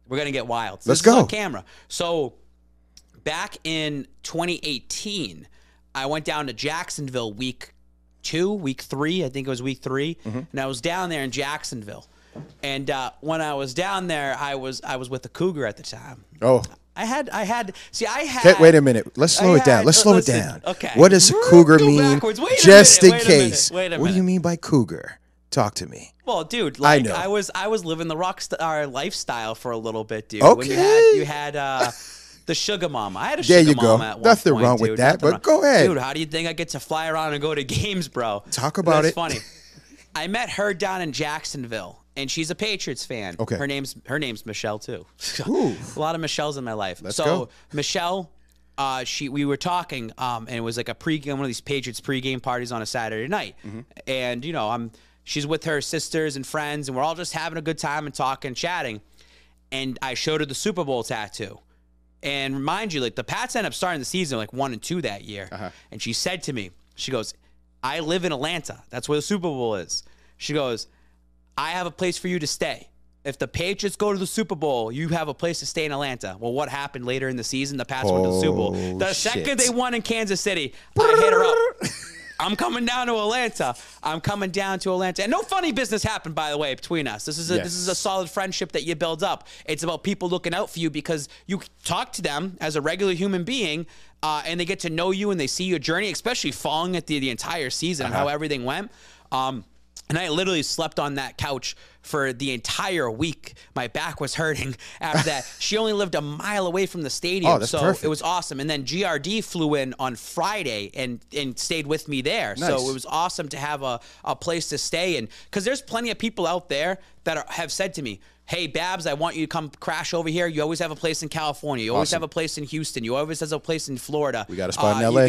B: We're going to get wild.
A: Let's
B: go.
A: This is
B: on camera. So back in 2018, I went down to Jacksonville week 3, I think it was week 3, and I was down there in Jacksonville. And when I was down there, I was with a cougar at the time.
A: Oh.
B: I had.
A: Wait a minute. Let's slow it down. Let's slow it down.
B: Okay.
A: What does a cougar mean? Just in case.
B: Wait a minute.
A: What do you mean by cougar? Talk to me.
B: Well, dude, like,
A: I know.
B: I was living the rock star lifestyle for a little bit, dude.
A: Okay.
B: When you had the sugar mama. I had a
A: there
B: sugar
A: you go.
B: mama at one
A: Nothing
B: point,
A: wrong
B: dude.
A: with that,
B: Nothing
A: but
B: wrong.
A: go ahead.
B: Dude, how do you think I get to fly around and go to games, bro?
A: Talk about
B: That's
A: it.
B: funny. I met her down in Jacksonville, and she's a Patriots fan.
A: Okay.
B: Her name's Michelle, too.
A: Ooh.
B: A lot of Michelles in my life.
A: Let's go.
B: Michelle, we were talking, and it was like a pregame, one of these Patriots pregame parties on a Saturday night. And, you know, she's with her sisters and friends, and we're all just having a good time and talking, chatting. And I showed her the Super Bowl tattoo. And mind you, like the Pats ended up starting the season like 1-2 that year. And she said to me, she goes, I live in Atlanta. That's where the Super Bowl is. She goes, I have a place for you to stay. If the Patriots go to the Super Bowl, you have a place to stay in Atlanta. Well, what happened later in the season? The Pats went to the Super Bowl. The second they won in Kansas City, I hit her up. I'm coming down to Atlanta. And no funny business happened, by the way, between us. This is a solid friendship that you build up. It's about people looking out for you because you talk to them as a regular human being, and they get to know you and they see your journey, especially following it the entire season and how everything went. And I literally slept on that couch for the entire week. My back was hurting after that. She only lived a mile away from the stadium.
A: Oh, that's perfect.
B: It was awesome. And then GRD flew in on Friday and stayed with me there.
A: Nice.
B: So it was awesome to have a place to stay. And because there's plenty of people out there that have said to me, hey, Babs, I want you to come crash over here. You always have a place in California. You always have a place in Houston. You always have a place in Florida.
A: We got a spot in LA.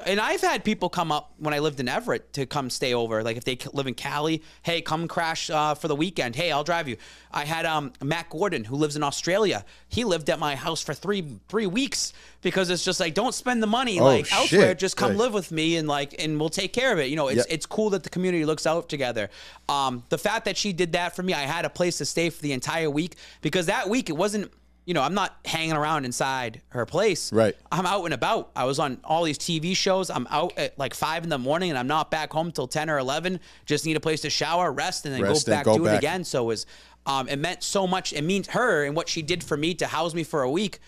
B: And I've had people come up when I lived in Everett to come stay over. Like if they live in Cali, hey, come crash for the weekend. Hey, I'll drive you. I had Matt Gordon, who lives in Australia. He lived at my house for three weeks because it's just like, don't spend the money elsewhere. Just come live with me and we'll take care of it. You know, it's cool that the community looks out together. The fact that she did that for me, I had a place to stay for the entire week because that week it wasn't. You know, I'm not hanging around inside her place.
A: Right.
B: I'm out and about. I was on all these TV shows. I'm out at like 5 in the morning, and I'm not back home till 10 or 11. Just need a place to shower, rest, and then go back to it again. So it meant so much. It means her and what she did for me to house me for a week.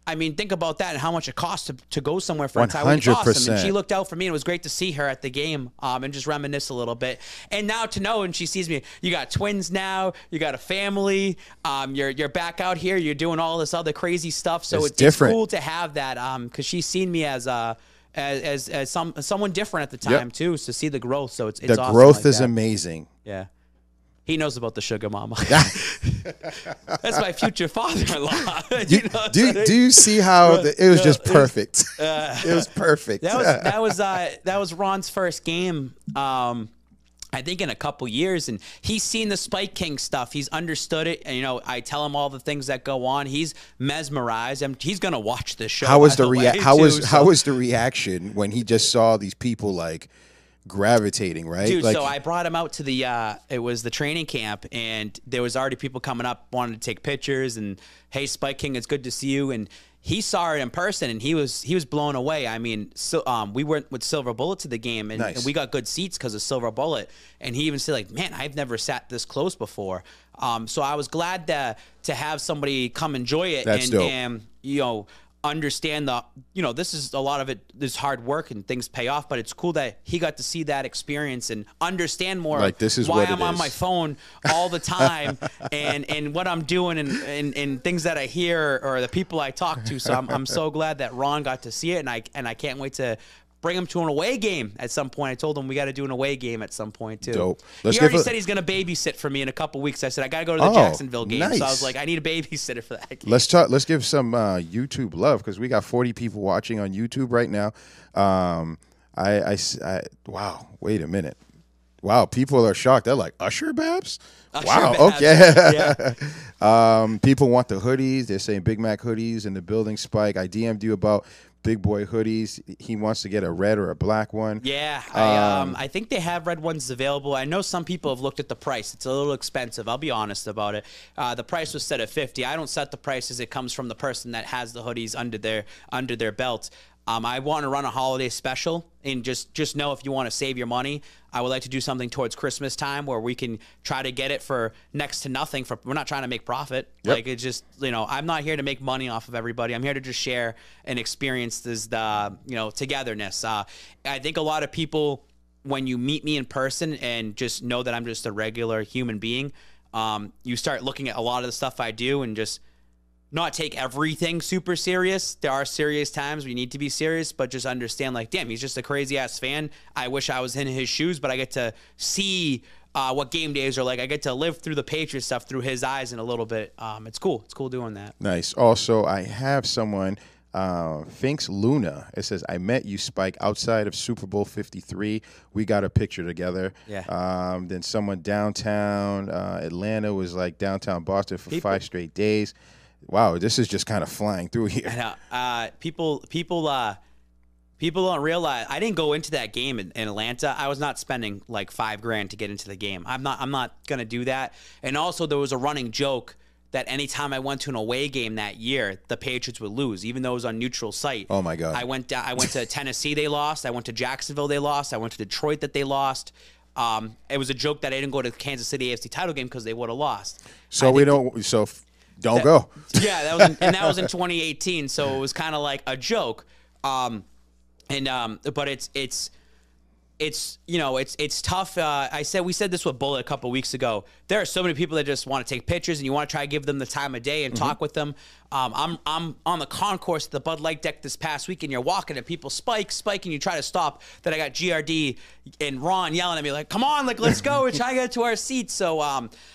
B: I mean, think about that and how much it costs to go somewhere for an entire week.
A: 100%.
B: Awesome. And she looked out for me, and it was great to see her at the game and just reminisce a little bit. And now to know, and she sees me, you got twins now, you got a family, you're back out here, you're doing all this other crazy stuff. So it's cool to have that because she's seen me as someone different at the time too. So to see the growth, so it's awesome.
A: The growth is amazing.
B: Yeah. He knows about the sugar mama. That's my future father-in-law.
A: Do you see how it was just perfect? It was perfect.
B: That was Ron's first game. I think in a couple years, and he's seen the Spike King stuff. He's understood it, and I tell him all the things that go on. He's mesmerized, and he's gonna watch this show.
A: How was the reaction when he just saw these people gravitating, right?
B: Dude, so I brought him out to it was the training camp, and there was already people coming up wanting to take pictures, and hey, Spike King, it's good to see you. And he saw it in person, and he was blown away. I mean, we went with Silver Bullet to the game, and, and we got good seats because of Silver Bullet. And he even said, man, I've never sat this close before. So I was glad to have somebody come enjoy it.
A: That's dope.
B: And understand this is a lot of it, this hard work and things pay off, but it's cool that he got to see that experience and understand more
A: like this is
B: why
A: what
B: I'm on my phone all the time and what I'm doing and things that I hear or the people I talk to. So I'm so glad that Ron got to see it, and I can't wait to bring him to an away game at some point. I told him we got to do an away game at some point too.
A: Dope.
B: He already said he's going to babysit for me in a couple weeks. I said I got to go to the Jacksonville game.
A: Nice.
B: So I was like, I need a babysitter for that game.
A: Let's give some YouTube love, because we got 40 people watching on YouTube right now. Wow, wait a minute. Wow, people are shocked. They're like, Usher Babs? Wow,
B: Babs.
A: okay.
B: Yeah.
A: People want the hoodies. They're saying Big Mac hoodies in the building. Spike, I DM'd you about Big Boy hoodies. He wants to get a red or a black one.
B: Yeah, I think they have red ones available. I know some people have looked at the price. It's a little expensive. I'll be honest about it. The price was set at $50. I don't set the prices. It comes from the person that has the hoodies under their belt. I want to run a holiday special, and just know, if you want to save your money, I would like to do something towards Christmas time where we can try to get it for next to nothing. We're not trying to make profit.
A: Yep.
B: Like, it's just, I'm not here to make money off of everybody. I'm here to just share and experience this, togetherness. I think a lot of people, when you meet me in person and just know that I'm just a regular human being, you start looking at a lot of the stuff I do and just not take everything super serious. There are serious times where you need to be serious, but just understand, like, damn, he's just a crazy ass fan. I wish I was in his shoes, but I get to see what game days are like. I get to live through the Patriots stuff through his eyes in a little bit. It's cool. It's cool doing that.
A: Nice. Also, I have someone, Finks Luna. It says, I met you, Spike, outside of Super Bowl 53. We got a picture together.
B: Yeah.
A: Then someone downtown Atlanta was like downtown Boston for 5 straight days. Wow, this is just kind of flying through here.
B: I know. People don't realize I didn't go into that game in Atlanta. I was not spending like $5,000 to get into the game. I'm not gonna do that. And also, there was a running joke that anytime I went to an away game that year, the Patriots would lose, even though it was on neutral site.
A: Oh my God!
B: I went to Tennessee, they lost. I went to Jacksonville, they lost. I went to Detroit, that they lost. It was a joke that I didn't go to the Kansas City AFC title game because they would have lost.
A: So don't go.
B: Yeah, that was in 2018, so it was kind of like a joke. But it's tough. We said this with Bullet a couple weeks ago. There are so many people that just want to take pictures, and you want to try to give them the time of day and talk with them. I'm on the concourse at the Bud Light deck this past week, and you're walking and people spike, and you try to stop. Then I got GRD and Ron yelling at me like, "Come on, like, let's go! We're trying to get to our seats." So,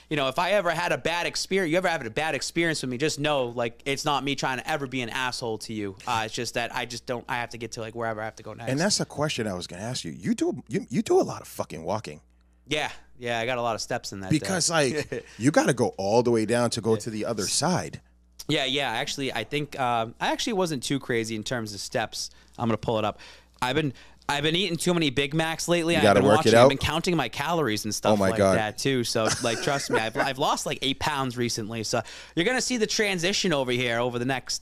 B: if I ever had a bad experience, you ever have a bad experience with me, just know, like, it's not me trying to ever be an asshole to you. It's just that I have to get to like wherever I have to go next.
A: And that's a question I was going to ask you. You do a lot of fucking walking.
B: Yeah, I got a lot of steps in that.
A: Because like you got to go all the way down to go to the other side.
B: Yeah. Actually, I think I actually wasn't too crazy in terms of steps. I'm gonna pull it up. I've been eating too many Big Macs lately.
A: I've
B: been counting my calories and stuff like
A: God.
B: that too. So, like, trust me, I've lost like 8 pounds recently. So you're gonna see the transition over here over the next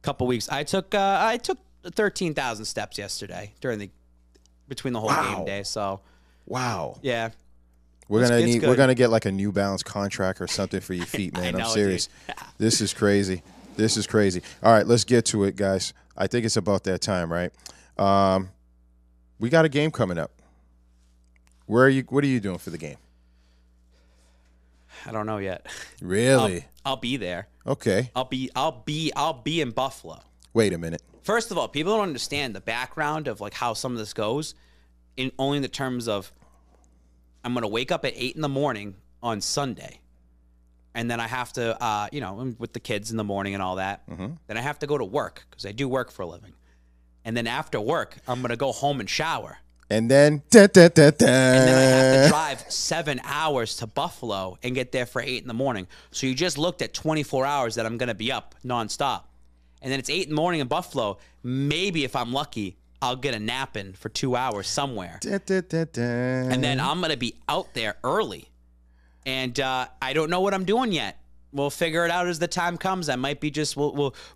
B: couple weeks. I took 13,000 steps yesterday between the whole game day. So
A: wow.
B: Yeah.
A: We're gonna get like a New Balance contract or something for your feet, man. I'm serious. This is crazy. All right, let's get to it, guys. I think it's about that time, right? We got a game coming up. What are you doing for the game?
B: I don't know yet.
A: Really?
B: I'll be there.
A: Okay.
B: I'll be in Buffalo.
A: Wait a minute.
B: First of all, people don't understand the background of like how some of this goes, only in the terms of I'm gonna wake up at 8 in the morning on Sunday, and then I have to, with the kids in the morning and all that.
A: Mm-hmm.
B: Then I have to go to work because I do work for a living, and then after work, I'm gonna go home and shower.
A: And then,
B: And then I have to drive 7 hours to Buffalo and get there for 8 in the morning. So you just looked at 24 hours that I'm going to be up nonstop. And then it's 8 in the morning in Buffalo. Maybe if I'm lucky, I'll get a nap in for 2 hours somewhere. And then I'm going to be out there early. And I don't know what I'm doing yet. We'll figure it out as the time comes. I might be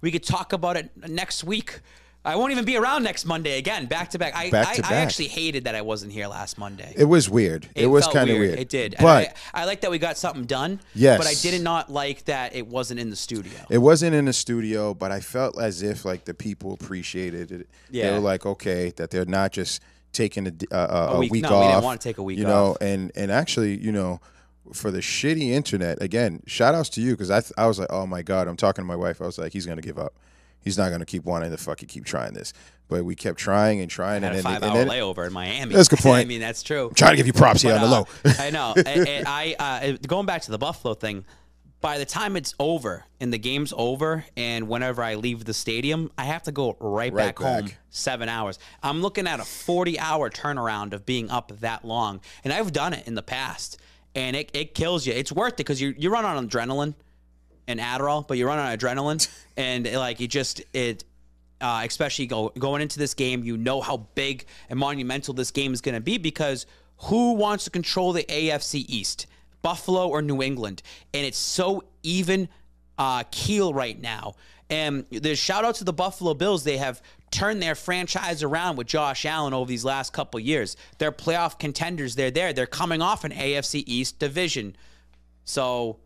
B: we could talk about it next week. I won't even be around next Monday again, back to back. I actually hated that I wasn't here last Monday.
A: It was weird. It was kind of weird.
B: It did.
A: But
B: I like that we got something done.
A: Yes.
B: But I did not like that it wasn't in the studio.
A: It wasn't in the studio, but I felt as if like the people appreciated it.
B: Yeah.
A: They were like, okay, that they're not just taking a week
B: no,
A: off.
B: we didn't want to take a week off.
A: And actually, for the shitty internet, again, shout outs to you, because I was like, oh my God, I'm talking to my wife. I was like, he's going to give up. He's not going to keep wanting to fucking keep trying this. But we kept trying and trying.
B: I had
A: and
B: a 5-hour layover in Miami.
A: That's a good point.
B: I mean, that's true.
A: I'm trying to give you props here on the low.
B: I know. And I going back to the Buffalo thing, by the time it's over and the game's over and whenever I leave the stadium, I have to go right back home 7 hours. I'm looking at a 40-hour turnaround of being up that long. And I've done it in the past. And it kills you. It's worth it because you run on adrenaline and Adderall, but you run on adrenaline. And especially going into this game, you know how big and monumental this game is going to be, because who wants to control the AFC East, Buffalo or New England? And it's so even keel right now. And there's shout out to the Buffalo Bills. They have turned their franchise around with Josh Allen over these last couple years. They're playoff contenders. They're there. They're coming off an AFC East division. So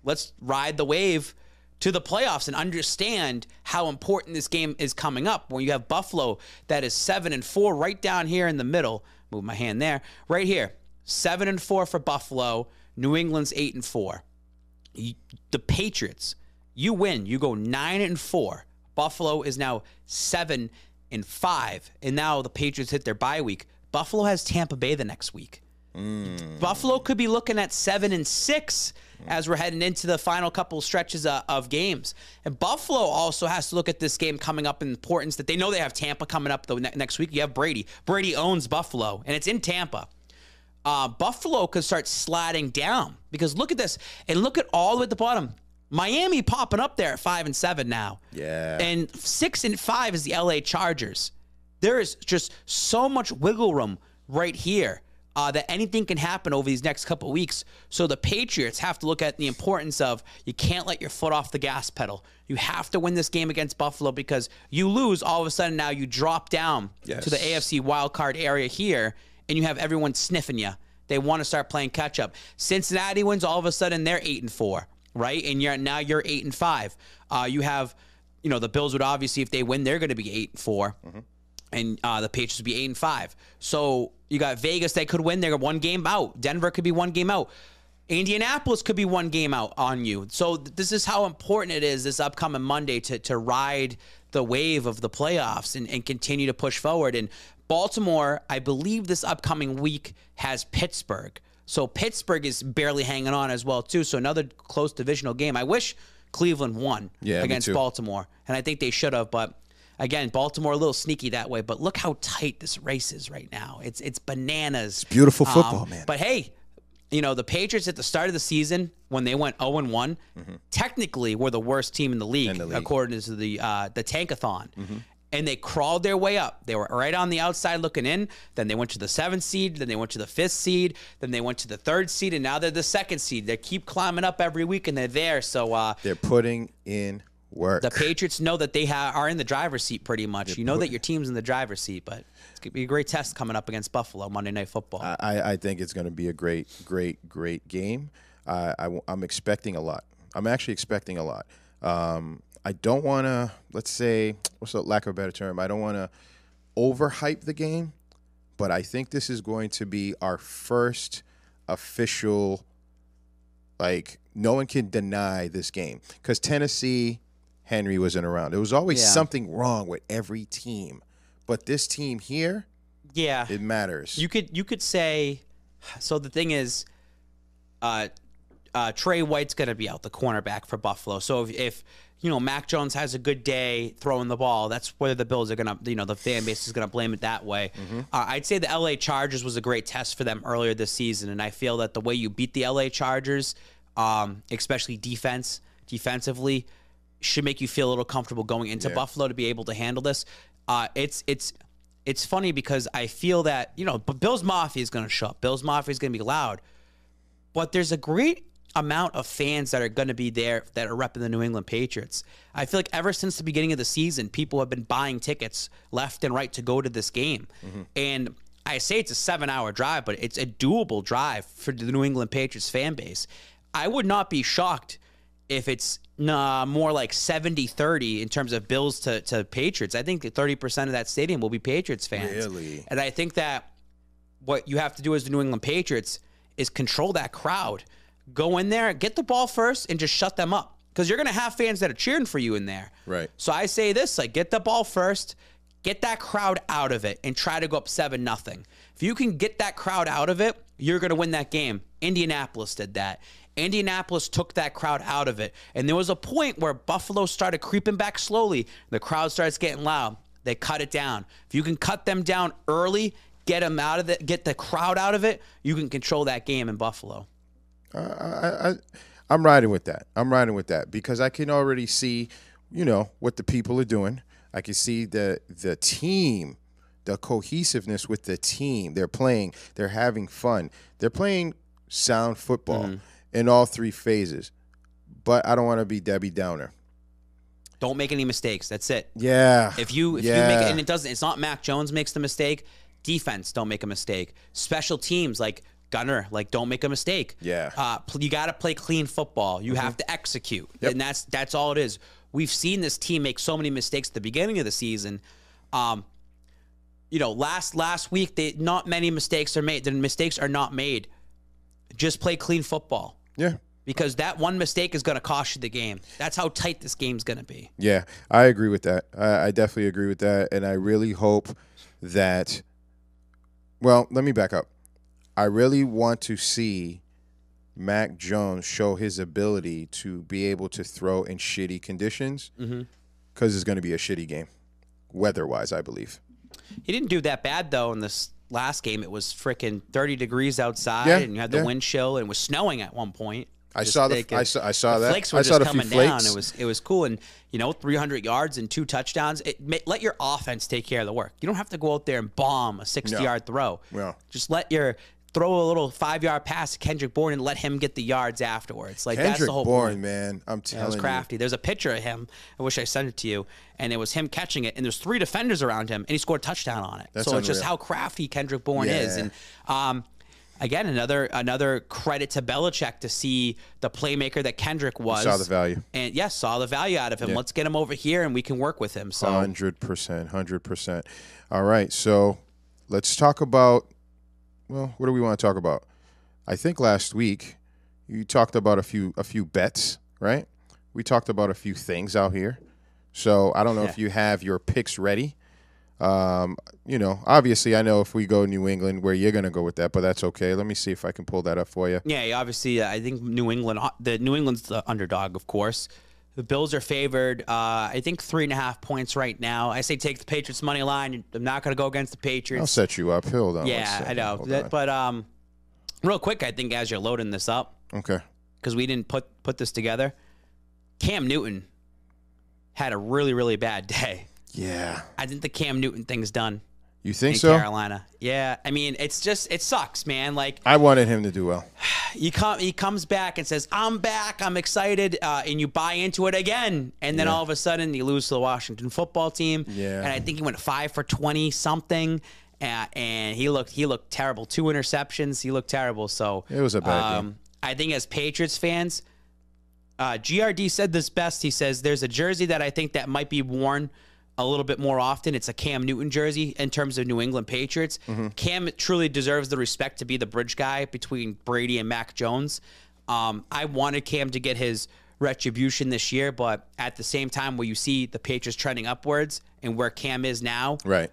B: let's ride the wave to the playoffs and understand how important this game is coming up. When you have Buffalo that is 7-4 right down here in the middle. Move my hand there. Right here. 7-4 for Buffalo. New England's 8-4. The Patriots, you win. You go 9-4. Buffalo is now 7-5. And now the Patriots hit their bye week. Buffalo has Tampa Bay the next week. Buffalo could be looking at 7-6 as we're heading into the final couple stretches of games. And Buffalo also has to look at this game coming up in importance, that they know they have Tampa coming up the next week. You have Brady. Brady owns Buffalo, and it's in Tampa. Buffalo could start sliding down, because look at this, and look at all the way at the bottom. Miami popping up there at 5-7 now.
A: Yeah.
B: And 6-5 is the LA Chargers. There is just so much wiggle room right here. That anything can happen over these next couple of weeks. So the Patriots have to look at the importance of, you can't let your foot off the gas pedal. You have to win this game against Buffalo, because you lose, all of a sudden now you drop down to the AFC wildcard area here, and you have everyone sniffing you. They want to start playing catch up. Cincinnati wins, all of a sudden they're 8-4, right? And now you're 8-5. You have, the Bills would obviously, if they win, they're going to be 8-4. And the Patriots would be 8-5. So you got Vegas, they could win. They're one game out. Denver could be one game out. Indianapolis could be one game out on you. So this is how important it is this upcoming Monday to ride the wave of the playoffs and continue to push forward. And Baltimore, I believe this upcoming week has Pittsburgh. So Pittsburgh is barely hanging on as well, too. So another close divisional game. I wish Cleveland won against Baltimore. And I think they should have, but again, Baltimore a little sneaky that way, but look how tight this race is right now. It's bananas.
A: It's beautiful football, man.
B: But hey, the Patriots at the start of the season, when they went 0-1, technically were the worst team in the league. According to the Tankathon. And they crawled their way up. They were right on the outside looking in. Then they went to the 7th seed. Then they went to the 5th seed. Then they went to the 3rd seed. And now they're the 2nd seed. They keep climbing up every week, and they're there. So
A: they're putting in work.
B: The Patriots know that they are in the driver's seat pretty much. You know that your team's in the driver's seat, but it's going to be a great test coming up against Buffalo Monday Night Football.
A: I think it's going to be a great game. I'm expecting a lot. I'm actually expecting a lot. I don't want to, let's say, what's the lack of a better term? I don't want to overhype the game, but I think this is going to be our first official, no one can deny this game. Because Tennessee, Henry wasn't around. There was always something wrong with every team. But this team here, it matters.
B: You could say, so the thing is, Trey White's going to be out, the cornerback for Buffalo. So if Mac Jones has a good day throwing the ball, that's where the Bills are going to, the fan base is going to blame it that way. I'd say the LA Chargers was a great test for them earlier this season, and I feel that the way you beat the LA Chargers, especially defensively, should make you feel a little comfortable going into Buffalo to be able to handle this. It's funny because I feel that, but Bills Mafia is going to show up. Bills Mafia is going to be loud. But there's a great amount of fans that are going to be there that are repping the New England Patriots. I feel like ever since the beginning of the season, people have been buying tickets left and right to go to this game. And I say it's a 7-hour drive, but it's a doable drive for the New England Patriots fan base. I would not be shocked if it's more like 70-30 in terms of Bills to Patriots. I think 30% of that stadium will be Patriots fans.
A: Really?
B: And I think that what you have to do as the New England Patriots is control that crowd. Go in there, get the ball first, and just shut them up. Because you're going to have fans that are cheering for you in there.
A: Right.
B: So I say this, like, get the ball first, get that crowd out of it, and try to go up 7-0. If you can get that crowd out of it, you're going to win that game. Indianapolis did that. Indianapolis took that crowd out of it. And there was a point where Buffalo started creeping back slowly. The crowd starts getting loud. They cut it down. If you can cut them down early, get them out of it, get the crowd out of it, you can control that game in Buffalo.
A: I'm riding with that. I'm riding with that because I can already see, what the people are doing. I can see the team, the cohesiveness with the team. They're playing. They're having fun. They're playing sound football in all three phases. But I don't want to be Debbie Downer.
B: Don't make any mistakes. That's it.
A: Yeah.
B: If you make it, and it's not Mac Jones makes the mistake. Defense, don't make a mistake. Special teams, like Gunner, don't make a mistake.
A: Yeah.
B: You got to play clean football. You have to execute, and that's all it is. We've seen this team make so many mistakes at the beginning of the season. Last week, not many mistakes are made. The mistakes are not made. Just play clean football.
A: Yeah.
B: Because that one mistake is going to cost you the game. That's how tight this game's going to be.
A: Yeah, I agree with that. I definitely agree with that, and I really hope that. Well, let me back up. I really want to see Mac Jones show his ability to be able to throw in shitty conditions because it's going to be a shitty game, weather-wise, I believe.
B: He didn't do that bad, though, in this last game. It was freaking 30 degrees outside, and you had the wind chill, and it was snowing at one point.
A: I saw that.
B: Flakes were just coming down. It was cool, and 300 yards and 2 touchdowns. Let your offense take care of the work. You don't have to go out there and bomb a 60-yard throw.
A: No.
B: Just throw a little 5-yard pass to Kendrick Bourne and let him get the yards afterwards. That's the whole
A: Bourne,
B: point.
A: man, I'm telling you,
B: it was crafty. There's a picture of him. I wish I sent it to you, and it was him catching it. And there's 3 defenders around him, and he scored a touchdown on it.
A: That's
B: so
A: unreal.
B: It's just how crafty Kendrick Bourne is, and. Again, another credit to Belichick to see the playmaker that Kendrick was.
A: Saw the value.
B: And yes, saw the value out of him. Yeah. Let's get him over here and we can work with him. So
A: 100%. All right, so let's talk about, what do we want to talk about? I think last week you talked about a few bets, right? We talked about a few things out here. So I don't know if you have your picks ready. Obviously I know if we go New England where you're going to go with that, but that's okay. Let me see if I can pull that up for you.
B: Yeah, obviously I think New England's the underdog, of course. The Bills are favored, I think 3.5 points right now. I say take the Patriots money line. I'm not going to go against the Patriots.
A: I'll set you up. Hold on.
B: Yeah, I know. But real quick, I think as you're loading this up.
A: Okay.
B: Because we didn't put this together. Cam Newton had a really, really bad day.
A: Yeah.
B: I think the Cam Newton thing's done.
A: You think so?
B: Carolina. Yeah. I mean, it sucks, man.
A: I wanted him to do well.
B: He comes back and says, I'm back, I'm excited, and you buy into it again. And then all of a sudden you lose to the Washington football team.
A: Yeah.
B: And I think he went 5 for 20 something. And he looked terrible. 2 interceptions. He looked terrible. So
A: it was a bad game.
B: I think as Patriots fans, GRD said this best. He says, there's a jersey that I think that might be worn a little bit more often. It's a Cam Newton jersey in terms of New England Patriots. Cam truly deserves the respect to be the bridge guy between Brady and Mac Jones. I wanted Cam to get his retribution this year, but at the same time where you see the Patriots trending upwards and where Cam is now,
A: right?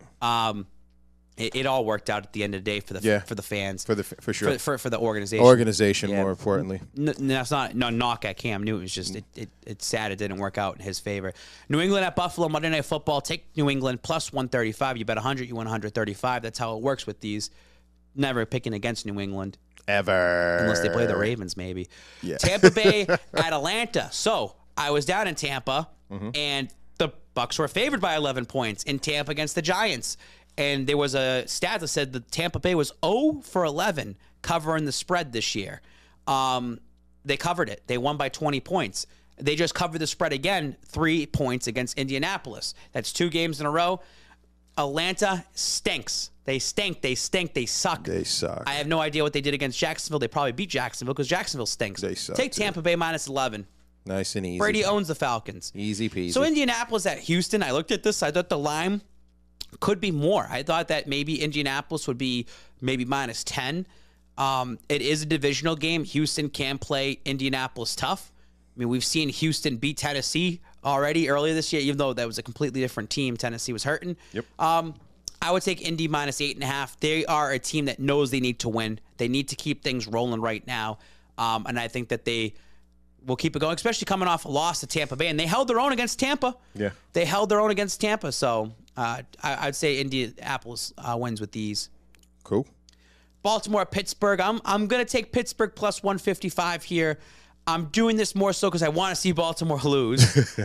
B: It all worked out at the end of the day for the fans,
A: for sure,
B: for the organization.
A: More importantly.
B: That's not no knock at Cam Newton. It's just it's sad it didn't work out in his favor. New England at Buffalo Monday Night Football. Take New England plus 135. You bet 100, you win 135. That's how it works with these. Never picking against New England
A: ever,
B: unless they play the Ravens maybe.
A: Yeah.
B: Tampa Bay at Atlanta. So I was down in Tampa and the Bucs were favored by 11 points in Tampa against the Giants. And there was a stat that said that Tampa Bay was 0 for 11 covering the spread this year. they covered it. They won by 20 points. They just covered the spread again, 3 points against Indianapolis. That's 2 games in a row. Atlanta stinks. They stink. They stink. They suck.
A: They suck.
B: I have no idea what they did against Jacksonville. They probably beat Jacksonville because Jacksonville stinks.
A: They suck.
B: Take Tampa Bay minus 11.
A: Nice and easy.
B: Brady owns the Falcons.
A: Easy peasy.
B: So Indianapolis at Houston, I looked at this. I thought the line could be more. I thought that maybe Indianapolis would be maybe minus 10. It is a divisional game. Houston can play Indianapolis tough. I mean, we've seen Houston beat Tennessee already earlier this year, even though that was a completely different team. Tennessee was hurting.
A: Yep.
B: I would take Indy minus 8.5. They are a team that knows they need to win. They need to keep things rolling right now. And I think that they will keep it going, especially coming off a loss to Tampa Bay. And they held their own against Tampa.
A: Yeah.
B: They held their own against Tampa. So I'd say Indianapolis wins with these.
A: Cool.
B: Baltimore, Pittsburgh. I'm going to take Pittsburgh plus 155 here. I'm doing this more so because I want to see Baltimore lose.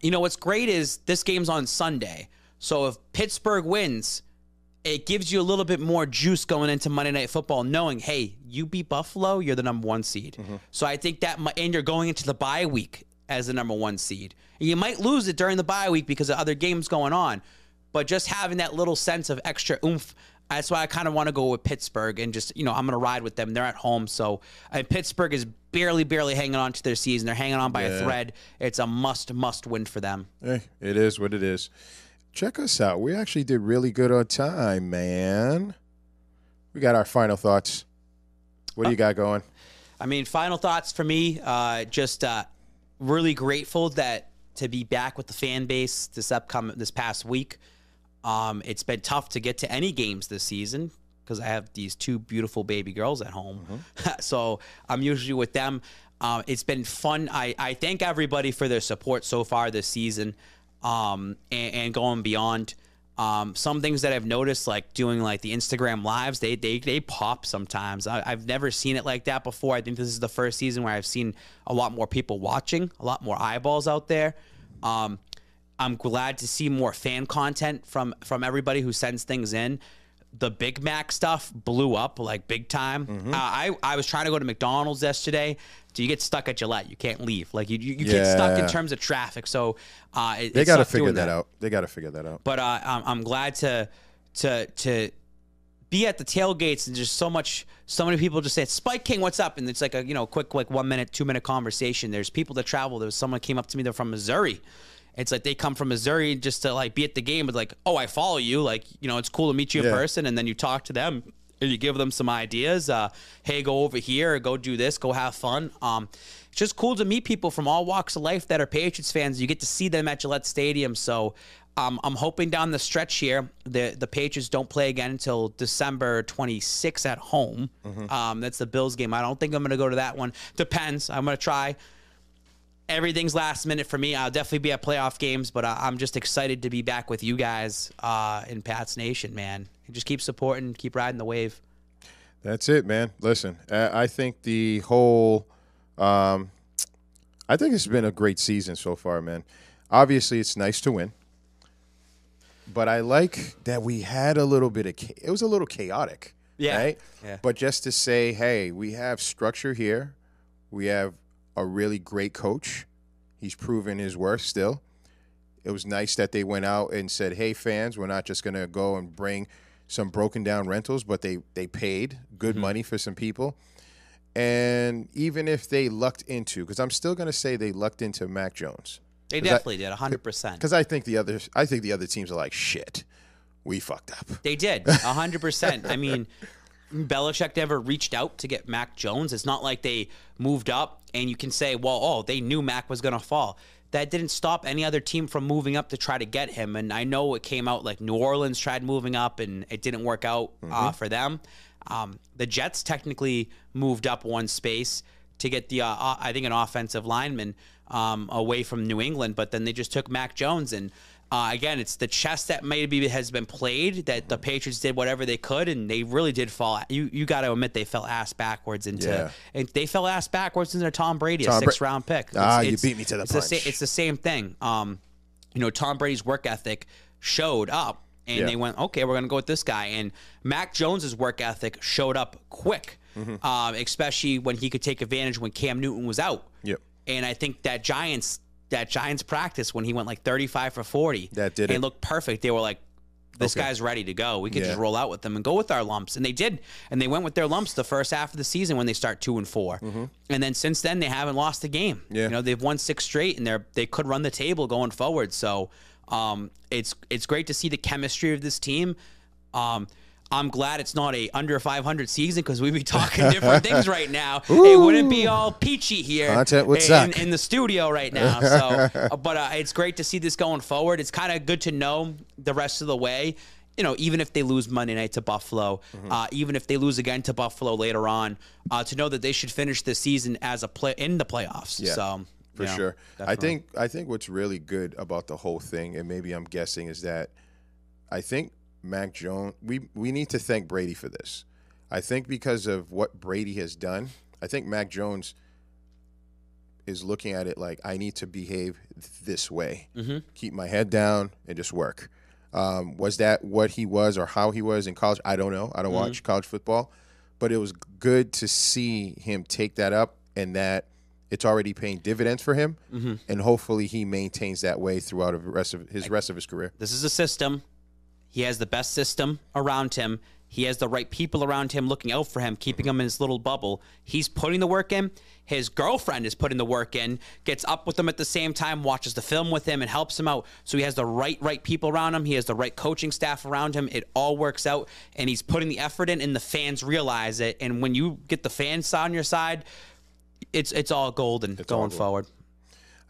B: You know, what's great is this game's on Sunday. So if Pittsburgh wins, it gives you a little bit more juice going into Monday Night Football, knowing, hey, you beat Buffalo, you're the number 1 seed. Mm-hmm. So I think that, and you're going into the bye week as the number 1 seed. And you might lose it during the bye week because of other games going on. But just having that little sense of extra oomph, that's why I kind of want to go with Pittsburgh and just, I'm going to ride with them. They're at home. So Pittsburgh is barely hanging on to their season. They're hanging on by a thread. It's a must win for them.
A: Hey, it is what it is. Check us out. We actually did really good on time, man. We got our final thoughts. What do you got going?
B: I mean, final thoughts for me, just really grateful to be back with the fan base this past week. It's been tough to get to any games this season because I have these 2 beautiful baby girls at home. Mm-hmm. So I'm usually with them. It's been fun. I thank everybody for their support so far this season and going beyond. Some things that I've noticed, like doing like the Instagram lives, they pop sometimes. I've never seen it like that before. I think this is the first season where I've seen a lot more people watching, a lot more eyeballs out there. I'm glad to see more fan content from everybody who sends things in. The Big Mac stuff blew up like big time. Mm-hmm. I was trying to go to McDonald's yesterday. So you get stuck at Gillette. You can't leave. Like you get stuck in terms of traffic. So
A: they got to figure that out. They got to figure that out.
B: But I'm glad to be at the tailgates and just so many people just say, Spike King, what's up? And it's like a quick 1 minute, 2 minute conversation. There's people that travel. There was someone came up to me, they're from Missouri. It's like they come from Missouri just to like be at the game, but like, oh, I follow you. Like, it's cool to meet you in person. And then you talk to them and you give them some ideas. Hey, go over here, go do this, go have fun. It's just cool to meet people from all walks of life that are Patriots fans. You get to see them at Gillette Stadium. So I'm hoping down the stretch here, the Patriots don't play again until December 26th at home. Mm-hmm. That's the Bills game. I don't think I'm going to go to that one. Depends. I'm going to try. Everything's last minute for me. I'll definitely be at playoff games, but I'm just excited to be back with you guys in Pats Nation, man. Just keep supporting, keep riding the wave.
A: That's it, man. Listen, I think the whole I think it's been a great season so far, man. Obviously, it's nice to win. But I like that we had a little bit of it was a little chaotic, right? Yeah. But just to say, hey, we have structure here. We have a really great coach. He's proven his worth still. It was nice that they went out and said, hey, fans, we're not just going to go and bring some broken down rentals, but they paid good money for some people. And even if they lucked into, because I'm still going to say they lucked into Mac Jones.
B: They definitely did, 100%.
A: Because I think the other teams are like, shit, we fucked up.
B: They did, 100%. I mean, Belichick never reached out to get Mac Jones. It's not like they moved up and you can say, well, they knew Mac was going to fall. That didn't stop any other team from moving up to try to get him. And I know it came out like New Orleans tried moving up and it didn't work out for them. The Jets technically moved up one space to get the, I think, an offensive lineman away from New England, but then they just took Mac Jones. And again, it's the chess that maybe has been played, that the Patriots did whatever they could, and they really did fall. You got to admit they fell ass backwards into, and they fell ass backwards into Tom Brady, a 6th round pick.
A: You beat me to the punch.
B: It's the same thing. Tom Brady's work ethic showed up. And they went, okay, we're going to go with this guy. And Mac Jones's work ethic showed up quick. especially when he could take advantage when Cam Newton was out.
A: Yep.
B: And I think that Giants practice when he went like 35 for 40,
A: that did
B: and looked perfect. They were like, this guy's ready to go. We could just roll out with them and go with our lumps. And they did. And they went with their lumps the first half of the season when they start 2-4. And then since then, they haven't lost a game.
A: Yeah.
B: You know, they've won 6 straight, and they could run the table going forward. So it's great to see the chemistry of this team. I'm glad it's not a under 500 season, because we'd be talking different things right now. It wouldn't be all peachy here in the studio right now. So, but it's great to see this going forward. It's kind of good to know the rest of the way. You know, even if they lose Monday night to Buffalo, even if they lose again to Buffalo later on, to know that they should finish the season as in the playoffs.
A: Yeah.
B: So.
A: For sure. Definitely. I think what's really good about the whole thing, and maybe I'm guessing, is that I think Mac Jones, we need to thank Brady for this. I think because of what Brady has done, I think Mac Jones is looking at it like, I need to behave this way. Keep my head down and just work. Was that what he was or how he was in college? I don't know. I don't watch college football. But it was good to see him take that up, and that it's already paying dividends for him. And hopefully he maintains that way throughout the rest of his career.
B: This is a system. He has the best system around him. He has the right people around him looking out for him, keeping him in his little bubble. He's putting the work in. His girlfriend is putting the work in, gets up with him at the same time, watches the film with him, and helps him out. So he has the right people around him. He has the right coaching staff around him. It all works out, and he's putting the effort in, and the fans realize it. And when you get the fans on your side, it's all golden going forward.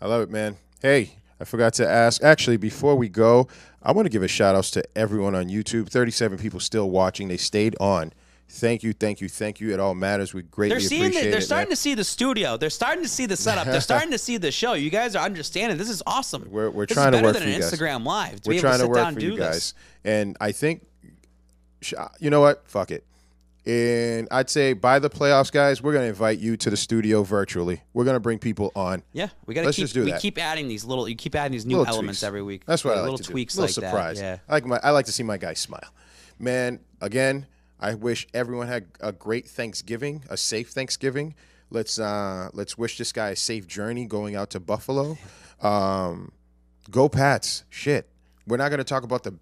A: I love it, man. Hey, I forgot to ask. Actually, before we go, I want to give a shout-out to everyone on YouTube. 37 people still watching. They stayed on. Thank you, thank you, thank you. It all matters. We greatly appreciate it.
B: They're starting to see the studio. They're starting to see the setup. They're starting to see the show. You guys are understanding. This is awesome.
A: We're trying to work for you guys.
B: This is better than an Instagram Live.
A: We're trying to work for you guys. And I think, you know what? Fuck it. And I'd say by the playoffs, guys, we're going to invite you to the studio virtually. We're going to bring people on.
B: Yeah, we got to keep. We keep adding these little. You keep adding these new elements every week.
A: That's what I like
B: little
A: to do.
B: tweaks
A: little
B: like
A: surprise.
B: that. Yeah,
A: I like to see my guys smile. Man, again, I wish everyone had a great Thanksgiving, a safe Thanksgiving. Let's wish this guy a safe journey going out to Buffalo. Go Pats! Shit, we're not going to talk about the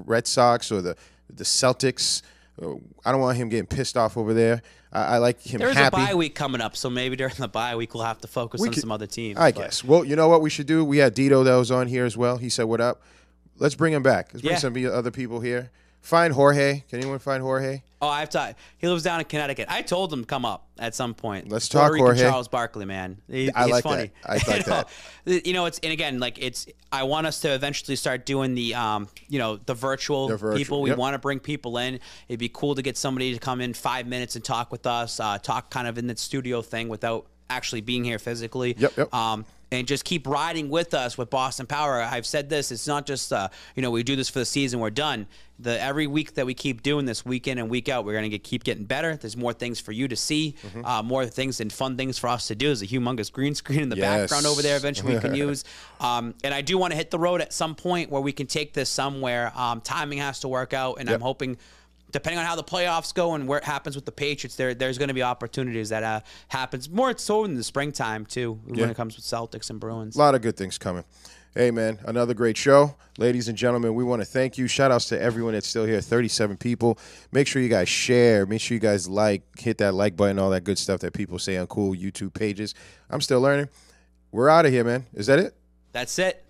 A: Red Sox or the Celtics. I don't want him getting pissed off over there. I like him happy.
B: There's a bye week coming up, so maybe during the bye week we'll have to focus on some other teams.
A: I guess. Well, you know what we should do? We had Dito that was on here as well. He said, what up? Let's bring him back. Let's bring some other people here. Find Jorge. Can anyone find Jorge?
B: Oh, I've talked. He lives down in Connecticut. I told him to come up at some point.
A: Let's talk, Jorge.
B: Charles Barkley, man. He's
A: like
B: funny.
A: That. I like that.
B: You know, and again, I want us to eventually start doing the, the virtual people. We want to bring people in. It'd be cool to get somebody to come in 5 minutes and talk with us, talk kind of in the studio thing without actually being here physically.
A: Yep.
B: And just keep riding with us with Boston Power. I've said this. It's not just, we do this for the season, we're done. Every week that we keep doing this, week in and week out, we're going to keep getting better. There's more things for you to see, more things and fun things for us to do. There's a humongous green screen in the background over there eventually we can use. And I do want to hit the road at some point where we can take this somewhere. Timing has to work out, and I'm hoping, depending on how the playoffs go and where it happens with the Patriots, there's going to be opportunities that happens more so in the springtime too when it comes with Celtics and Bruins.
A: A lot of good things coming. Hey, man, another great show. Ladies and gentlemen, we want to thank you. Shout-outs to everyone that's still here, 37 people. Make sure you guys share. Make sure you guys hit that like button, all that good stuff that people say on cool YouTube pages. I'm still learning. We're out of here, man. Is that it?
B: That's it.